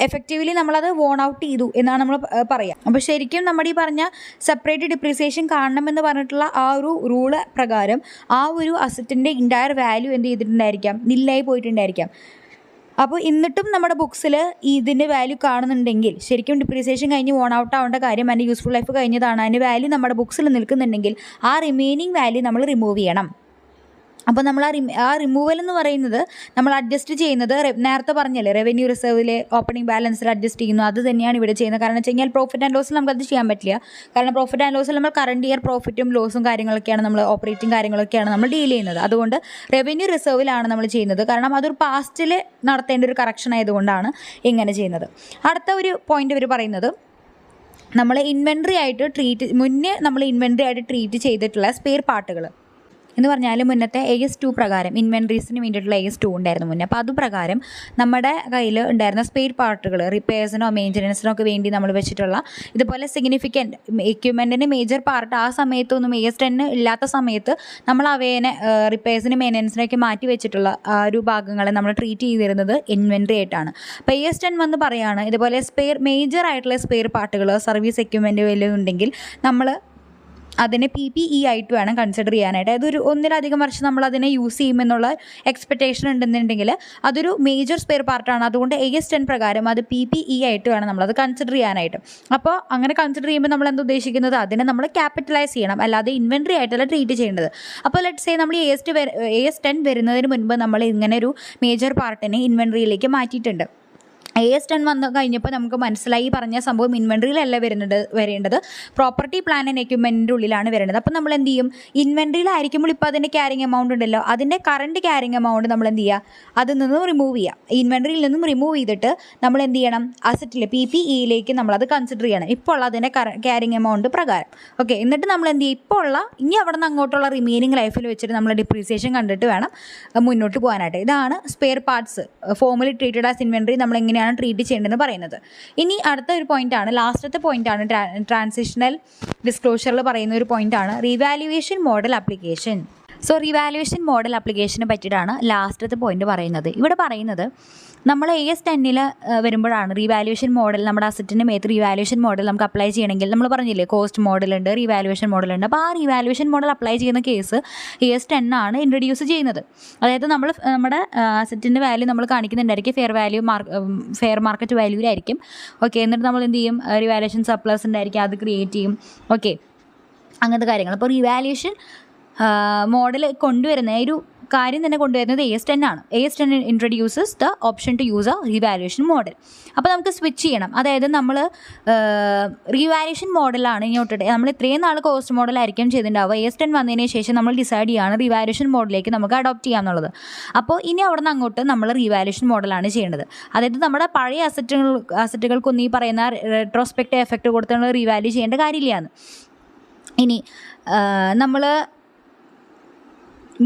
S1: എഫക്റ്റീവ്ലി നമ്മളത് വോൺ ഔട്ട് ചെയ്തു എന്നാണ് നമ്മൾ പറയുക. അപ്പോൾ ശരിക്കും നമ്മുടെ ഈ പറഞ്ഞ സെപ്പറേറ്റ് ഡിപ്രിസിയേഷൻ കാണണമെന്ന് പറഞ്ഞിട്ടുള്ള ആ ഒരു റൂള് പ്രകാരം ആ ഒരു അസറ്റിൻ്റെ ഇൻറ്റയർ വാല്യൂ എന്ത് ചെയ്തിട്ടുണ്ടായിരിക്കാം, നില്ലായി പോയിട്ടുണ്ടായിരിക്കാം. അപ്പോൾ എന്നിട്ടും നമ്മുടെ ബുക്സിൽ ഇതിൻ്റെ വാല്യൂ കാണുന്നുണ്ടെങ്കിൽ ശരിക്കും ഡിപ്രീസിയേഷൻ കഴിഞ്ഞ് വോൺ ഔട്ട് ആവേണ്ട കാര്യം, അതിൻ്റെ യൂസ്ഫുൾ ലൈഫ് കഴിഞ്ഞതാണ്, അതിൻ്റെ വാല്യൂ നമ്മുടെ ബുക്സിൽ നിൽക്കുന്നുണ്ടെങ്കിൽ ആ റിമൈനിങ് വാല്യൂ നമ്മൾ റിമൂവ് ചെയ്യണം. അപ്പോൾ നമ്മൾ ആ റിമൂവൽ എന്ന് പറയുന്നത് നമ്മൾ അഡ്ജസ്റ്റ് ചെയ്യുന്നത് നേരത്തെ പറഞ്ഞല്ലേ റവന്യൂ റിസർവിലെ ഓപ്പണിംഗ് ബാലൻസിൽ അഡ്ജസ്റ്റ് ചെയ്യുന്നു, അത് തന്നെയാണ് ഇവിടെ ചെയ്യുന്നത്. കാരണം വെച്ച് കഴിഞ്ഞാൽ പ്രോഫിറ്റ് ആൻഡ് ലോസിൽ നമുക്കത് ചെയ്യാൻ പറ്റില്ല. കാരണം പ്രോഫിറ്റ് ആൻഡ് ലോസിൽ നമ്മൾ കറണ്ട് ഇയർ പ്രോഫിറ്റും ലോസും കാര്യങ്ങളൊക്കെയാണ് നമ്മൾ ഓപ്പറേറ്റിംഗ് കാര്യങ്ങളൊക്കെയാണ് നമ്മൾ ഡീൽ ചെയ്യുന്നത്. അതുകൊണ്ട് റവന്യൂ റിസർവിലാണ് നമ്മൾ ചെയ്യുന്നത്. കാരണം അതൊരു പാസ്റ്റിൽ നടത്തേണ്ട ഒരു കറക്ഷൻ ആയതുകൊണ്ടാണ് ഇങ്ങനെ ചെയ്യുന്നത്. അടുത്ത ഒരു പോയിന്റ് ഇവർ പറയുന്നത്, നമ്മൾ ഇൻവെൻട്രി ആയിട്ട് ട്രീറ്റ് ചെയ്തിട്ടുള്ള സ്പെയർ പാർട്ടുകൾ എന്ന് പറഞ്ഞാൽ മുന്നത്തെ AS2 പ്രകാരം ഇൻവെൻട്രീസിന് വേണ്ടിയിട്ടുള്ള AS2 ഉണ്ടായിരുന്നു മുന്നേ. അപ്പോൾ അതുപ്രകാരം നമ്മുടെ കയ്യിൽ ഉണ്ടായിരുന്ന സ്പെയർ പാർട്ടുകൾ റിപ്പയർസിനോ മെയിൻ്റനൻസിനോ ഒക്കെ വേണ്ടി നമ്മൾ വെച്ചിട്ടുള്ള ഇതുപോലെ സിഗ്നിഫിക്കൻറ്റ് എക്യുപ്മെൻറ്റിൻ്റെ മേജർ പാർട്ട് ആ സമയത്തൊന്നും AS10 ഇല്ലാത്ത സമയത്ത് നമ്മൾ അവയെ റിപ്പയർസിനും മെയിൻ്റനൻസിനൊക്കെ മാറ്റി വെച്ചിട്ടുള്ള ഒരു ഭാഗങ്ങളെ നമ്മൾ ട്രീറ്റ് ചെയ്തിരുന്നത് ഇൻവെൻട്രി ആയിട്ടാണ്. അപ്പോൾ AS10 വന്ന് പറയുകയാണ് ഇതുപോലെ മേജർ ആയിട്ടുള്ള സ്പെയർ പാർട്ടുകൾ സർവീസ് എക്യുപ്മെൻറ്റ് വല്ലതും ഉണ്ടെങ്കിൽ നമ്മൾ അതിനെ PPE ആയിട്ട് വേണം കൺസിഡർ ചെയ്യാനായിട്ട്. അതൊരു ഒന്നിലധികം വർഷം നമ്മൾ അതിനെ യൂസ് ചെയ്യുമെന്നുള്ള എക്സ്പെക്റ്റേഷൻ ഉണ്ടെന്നുണ്ടെങ്കിൽ അതൊരു മേജർ സ്പെയർ പാർട്ടാണ്. അതുകൊണ്ട് AS10 പ്രകാരം അത് PPE ആയിട്ട് വേണം നമ്മളത് കൺസിഡർ ചെയ്യാനായിട്ട്. അപ്പോൾ അങ്ങനെ കൺസിഡർ ചെയ്യുമ്പോൾ നമ്മൾ എന്താ ഉദ്ദേശിക്കുന്നത്, അതിനെ നമ്മൾ ക്യാപിറ്റലൈസ് ചെയ്യണം, അല്ലാതെ ഇൻവെൻട്രി ആയിട്ടല്ല ട്രീറ്റ് ചെയ്യേണ്ടത്. അപ്പോൾ ലെറ്റ്സ് സേ നമ്മൾ AS10 വരുന്നതിന് മുൻപ് നമ്മൾ ഇങ്ങനെ ഒരു മേജർ പാർട്ടിനെ ഇൻവെൻട്രിയിലേക്ക് മാറ്റിയിട്ടുണ്ട്. AS10 വന്ന് കഴിഞ്ഞപ്പോൾ നമുക്ക് മനസ്സിലായി പറഞ്ഞ സംഭവം ഇൻവെൻട്രിയിലല്ല വരേണ്ടത് പ്രോപ്പർട്ടി പ്ലാൻ ആൻഡ് എക്യുപ്മെൻറ്റിൻ്റെ ഉള്ളിലാണ് വരേണ്ടത്. അപ്പോൾ നമ്മൾ എന്ത് ചെയ്യും, ഇൻവെൻട്രിയിലായിരിക്കുമ്പോൾ ഇപ്പോൾ അതിൻ്റെ ക്യാരിങ് എമൗണ്ട് ഉണ്ടല്ലോ, അതിൻ്റെ കറണ്ട് ക്യാരിങ് എമൗണ്ട് നമ്മൾ എന്ത് ചെയ്യുക, അതിൽ നിന്നും റിമൂവ് ചെയ്യുക. ഇൻവെൻട്രിയിൽ നിന്നും റിമൂവ് ചെയ്തിട്ട് നമ്മൾ എന്ത് ചെയ്യണം, അസറ്റിൽ PPEയിലേക്ക് നമ്മളത് കൺസിഡർ ചെയ്യണം ഇപ്പോൾ ഉള്ള അതിൻ്റെ ക്യാരിങ് എമൗണ്ട് പ്രകാരം. ഓക്കെ, എന്നിട്ട് നമ്മൾ എന്ത് ചെയ്യും, ഇപ്പോൾ ഉള്ള ഇനി അവിടെ നിന്ന് അങ്ങോട്ടുള്ള റിമൈനിങ് ലൈഫിൽ വെച്ചിട്ട് നമ്മൾ ഡിപ്രീസിയേഷൻ കണ്ടിട്ട് വേണം മുന്നോട്ട് പോകാനായിട്ട്. ഇതാണ് spare parts formally treated as inventory നമ്മൾ എങ്ങനെയാണ് ട്രീറ്റ് ചെയ്യേണ്ടതെന്ന് പറയുന്നത്. ഇനി അടുത്ത ഒരു പോയിന്റാണ്, ലാസ്റ്റത്തെ പോയിന്റാണ് ട്രാൻസിഷണൽ ഡിസ്ക്ലോഷറിൽ പറയുന്ന ഒരു പോയിന്റാണ് revaluation model application. So revaluation model ആപ്ലിക്കേഷനെ പറ്റിയിട്ടാണ് ലാസ്റ്റത്തെ പോയിന്റ് പറയുന്നത്. ഇവിടെ പറയുന്നത് നമ്മൾ AS10 വരുമ്പോഴാണ് റീവാലുവേഷൻ മോഡൽ, നമ്മുടെ അസറ്റിൻ്റെ മേത്ത് റീവാലുവേഷൻ മോഡൽ നമുക്ക് അപ്ലൈ ചെയ്യണമെങ്കിൽ നമ്മൾ പറഞ്ഞില്ലേ കോസ്റ്റ് മോഡലുണ്ട്, റീവാലുവേഷൻ മോഡലുണ്ട്. അപ്പോൾ ആ റീവാലുവേഷൻ മോഡൽ അപ്ലൈ ചെയ്യുന്ന കേസ് AS10 ആണ് ഇൻട്രൊഡ്യൂസ് ചെയ്യുന്നത്. അതായത് നമ്മുടെ അസറ്റിൻ്റെ വാല്യൂ നമ്മൾ കാണിക്കുന്നുണ്ടായിരിക്കും ഫെയർ മാർക്കറ്റ് വാല്യൂവിലായിരിക്കും. ഓക്കെ, എന്നിട്ട് നമ്മൾ എന്ത് ചെയ്യും, റീവാലുവേഷൻ സർപ്ലസ് ഉണ്ടായിരിക്കും, അത് ക്രിയേറ്റ് ചെയ്യും. ഓക്കെ, അങ്ങനത്തെ കാര്യങ്ങൾ. അപ്പോൾ റീവാലുവേഷൻ മോഡൽ കൊണ്ടുവരുന്ന ഒരു കാര്യം തന്നെ കൊണ്ടുവരുന്നത് AS10 ആണ്. AS10 introduces the option to use a revaluation model. അപ്പോൾ നമുക്ക് സ്വിച്ച് ചെയ്യണം. അതായത് നമ്മൾ റീവാലുവേഷൻ മോഡലാണ് ഇങ്ങോട്ട് നമ്മൾ ഇത്രയും നാൾ കോസ്റ്റ് മോഡലായിരിക്കും ചെയ്തിട്ടുണ്ടാവുക. AS10 വന്നതിന് ശേഷം നമ്മൾ ഡിസൈഡ് ചെയ്യുകയാണ് റീവാലുവേഷൻ മോഡലിലേക്ക് നമുക്ക് അഡോപ്റ്റ് ചെയ്യാമെന്നുള്ളത്. അപ്പോൾ ഇനി അവിടെ നിന്ന് അങ്ങോട്ട് നമ്മൾ റീവാലുവേഷൻ മോഡലാണ് ചെയ്യേണ്ടത്. അതായത് നമ്മുടെ പഴയ അസറ്റുകൾക്കൊന്നും ഈ പറയുന്ന റെട്രോസ്പെക്റ്റീവ് എഫക്റ്റ് കൊടുത്തുള്ള റീവാല്യൂ ചെയ്യേണ്ട കാര്യമില്ലയാണ്. ഇനി നമ്മൾ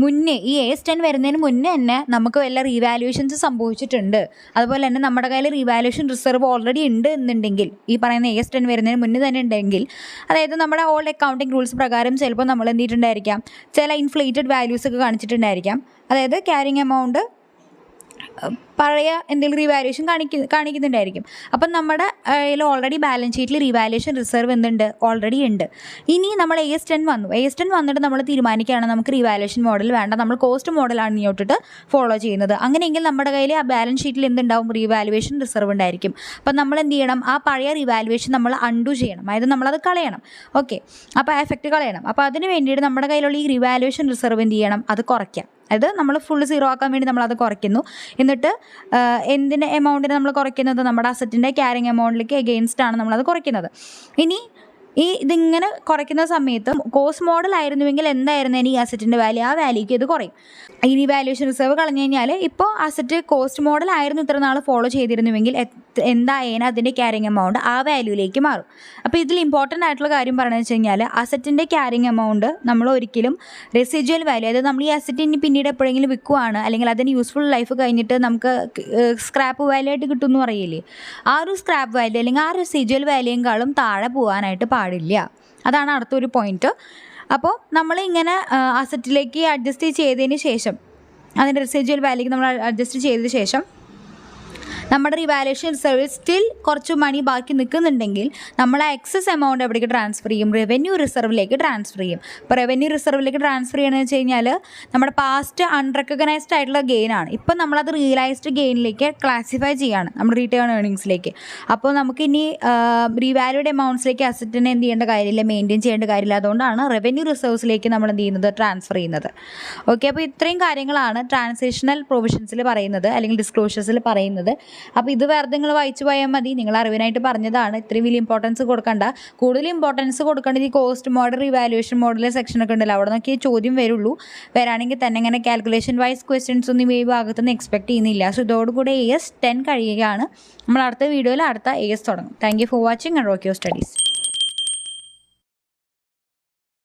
S1: മുന്നേ ഈ AS10 വരുന്നതിന് മുന്നേ തന്നെ നമുക്ക് വല്ല റീവാലുവേഷൻസ് സംഭവിച്ചിട്ടുണ്ട്, അതുപോലെ തന്നെ നമ്മുടെ കയ്യിൽ റീവാലുവേഷൻ റിസർവ് ഓൾറെഡി ഉണ്ട് എന്നുണ്ടെങ്കിൽ, ഈ പറയുന്ന AS10 വരുന്നതിന് മുന്നേ തന്നെ ഉണ്ടെങ്കിൽ, അതായത് നമ്മുടെ ഓൾഡ് അക്കൗണ്ടിങ് റൂൾസ് പ്രകാരം ചിലപ്പോൾ നമ്മൾ എന്ത് ചെയ്തിട്ടുണ്ടായിരിക്കാം, ചില ഇൻഫ്ലേറ്റഡ് വാല്യൂസ് ഒക്കെ കാണിച്ചിട്ടുണ്ടായിരിക്കാം. അതായത് ക്യാരിങ് എമൗണ്ട് പഴയ എന്തെങ്കിലും റീവാലുവേഷൻ കാണിക്കുന്നുണ്ടായിരിക്കും. അപ്പം നമ്മുടെ കയ്യിൽ ഓൾറെഡി ബാലൻസ് ഷീറ്റിൽ റീവാലുവേഷൻ റിസർവ് എന്തുണ്ട്, ഓൾറെഡി ഉണ്ട്. ഇനി നമ്മൾ AS10 വന്നിട്ട് നമ്മൾ തീരുമാനിക്കുകയാണ് നമുക്ക് റീവാലുവേഷൻ മോഡൽ വേണ്ട, നമ്മൾ കോസ്റ്റ് മോഡലാണ് ഇങ്ങോട്ടിട്ട് ഫോളോ ചെയ്യുന്നത്. അങ്ങനെയെങ്കിൽ നമ്മുടെ കയ്യിൽ ആ ബാലൻസ് ഷീറ്റിൽ എന്തുണ്ടാവും, റീവാലുവേഷൻ റിസർവ് ഉണ്ടായിരിക്കും. അപ്പം നമ്മൾ എന്ത് ചെയ്യണം, ആ പഴയ റീവാലുവേഷൻ നമ്മൾ അൺഡു ചെയ്യണം, അതായത് നമ്മളത് കളയണം. ഓക്കെ, അപ്പോൾ ആ എഫക്റ്റ് കളയണം. അപ്പോൾ അതിന് വേണ്ടിയിട്ട് നമ്മുടെ കയ്യിലുള്ള ഈ റീവാലുവേഷൻ റിസർവ് എന്ത് ചെയ്യണം, അത് കുറയ്ക്കാം. അത് നമ്മൾ ഫുൾ സീറോ ആക്കാൻ വേണ്ടി നമ്മളത് കുറയ്ക്കുന്നു. എന്നിട്ട് എന്തിൻ്റെ എമൗണ്ടിന് നമ്മൾ കുറയ്ക്കുന്നത്, നമ്മുടെ അസറ്റിൻ്റെ ക്യാരിങ് എമൗണ്ടിലേക്ക് എഗെയിൻസ്റ്റ് ആണ് നമ്മളത് കുറയ്ക്കുന്നത്. ഇനി ഇതിങ്ങനെ കുറയ്ക്കുന്ന സമയത്ത് കോസ്റ്റ് മോഡൽ ആയിരുന്നുവെങ്കിൽ എന്തായിരുന്നു ഈ അസറ്റിൻ്റെ വാല്യൂ, ആ വാല്യൂക്ക് ഇത് കുറയും. ഇനി വാല്യൂഷൻ റിസർവ് കളഞ്ഞു കഴിഞ്ഞാൽ ഇപ്പോൾ അസറ്റ് കോസ്റ്റ് മോഡൽ ആയിരുന്നു ഇത്ര നാൾ ഫോളോ ചെയ്തിരുന്നുവെങ്കിൽ എന്തായാലും അതിൻ്റെ ക്യാരിങ് എമൗണ്ട് ആ വാല്യൂയിലേക്ക് മാറും. അപ്പോൾ ഇതിൽ ഇമ്പോർട്ടൻ്റ് ആയിട്ടുള്ള കാര്യം പറയുന്നത് വെച്ച് കഴിഞ്ഞാൽ അസറ്റിൻ്റെ ക്യാരിങ് എമൗണ്ട് നമ്മൾ ഒരിക്കലും റെസിജ്വൽ വാല്യൂ, അതായത് നമ്മൾ ഈ അസറ്റ് ഇനി പിന്നീട് എപ്പോഴെങ്കിലും വിൽക്കുവാണ് അല്ലെങ്കിൽ അതിന് യൂസ്ഫുൾ ലൈഫ് കഴിഞ്ഞിട്ട് നമുക്ക് സ്ക്രാപ്പ് വാല്യൂ ആയിട്ട് കിട്ടുമെന്ന് പറയില്ലേ, ആ ഒരു സ്ക്രാപ്പ് വാല്യൂ അല്ലെങ്കിൽ ആ റെസിജ്വൽ വാല്യൂയെക്കാളും താഴെ പോകാനായിട്ട് പാടില്ല. അതാണ് അടുത്തൊരു പോയിന്റ്. അപ്പോൾ നമ്മൾ ഇങ്ങനെ അസറ്റിലേക്ക് അഡ്ജസ്റ്റ് ചെയ്തതിന് ശേഷം, അതിൻ്റെ റെസിജ്വൽ വാല്യൂക്ക് നമ്മൾ അഡ്ജസ്റ്റ് ചെയ്തതിന് ശേഷം നമ്മുടെ റിവാലുവേഷൻ റിസർവ് സ്റ്റിൽ കുറച്ച് മണി ബാക്കി നിൽക്കുന്നുണ്ടെങ്കിൽ നമ്മൾ ആ എക്സസ് എമൗണ്ട് എവിടേക്ക് ട്രാൻസ്ഫർ ചെയ്യും, റവന്യൂ റിസർവിലേക്ക് ട്രാൻസ്ഫർ ചെയ്യും. ഇപ്പോൾ റവന്യൂ റിസർവിലേക്ക് ട്രാൻസ്ഫർ ചെയ്യണമെന്ന് വെച്ച് കഴിഞ്ഞാൽ നമ്മുടെ പാസ്റ്റ് അൺറെക്കഗ്നൈസ്ഡ് ആയിട്ടുള്ള ഗെയിനാണ്. ഇപ്പം നമ്മളത് റിയലൈസ്ഡ് ഗെയിനിലേക്ക് ക്ലാസിഫൈ ചെയ്യുകയാണ് നമ്മുടെ റിട്ടേൺ ഏർണിങ്സിലേക്ക്. അപ്പോൾ നമുക്ക് ഇനി റീവാല്യൂഡ് എമൗണ്ട്സിലേക്ക് അസറ്റിനെ എന്ത് ചെയ്യേണ്ട കാര്യമില്ല, മെയിൻറ്റെയിൻ ചെയ്യേണ്ട കാര്യമില്ല. അതുകൊണ്ടാണ് റവന്യൂ റിസർവ്സിലേക്ക് നമ്മൾ എന്ത് ചെയ്യുന്നത്, ട്രാൻസ്ഫർ ചെയ്യുന്നത്. ഓക്കെ, അപ്പോൾ ഇത്രയും കാര്യങ്ങളാണ് ട്രാൻസിഷണൽ പ്രൊവിഷൻസിൽ പറയുന്നത് അല്ലെങ്കിൽ ഡിസ്ക്ലോഷേഴ്സിൽ പറയുന്നത്. അപ്പോൾ ഇത് വേറെ നിങ്ങൾ വായിച്ചു പോയാൽ മതി, നിങ്ങൾ അറിവിനായിട്ട് പറഞ്ഞതാണ്. ഇത്രയും വലിയ ഇമ്പോർട്ടൻസ് കൊടുക്കണ്ട. കൂടുതൽ ഇമ്പോർട്ടൻസ് കൊടുക്കേണ്ടത് ഈ കോസ്റ്റ് മോഡൽ, റിവാലുവേഷൻ മോഡൽ സെക്ഷനൊക്കെ ഉണ്ടല്ലോ, അവിടെ നിന്നൊക്കെ ചോദ്യം വരുള്ളൂ. വരാണെങ്കിൽ തന്നെ ഇങ്ങനെ കാൽക്കുലേഷൻ വൈസ് ക്വസ്റ്റ്യൻസ് ഒന്നും ഈ ഭാഗത്തുനിന്ന് എക്സ്പെക്ട് ചെയ്യുന്നില്ല. സോ ഇതോടുകൂടെ AS10 കഴിയുകയാണ്. നമ്മൾ അടുത്ത വീഡിയോയിൽ അടുത്ത AS തുടങ്ങും. Thank you for watching and rock your studies.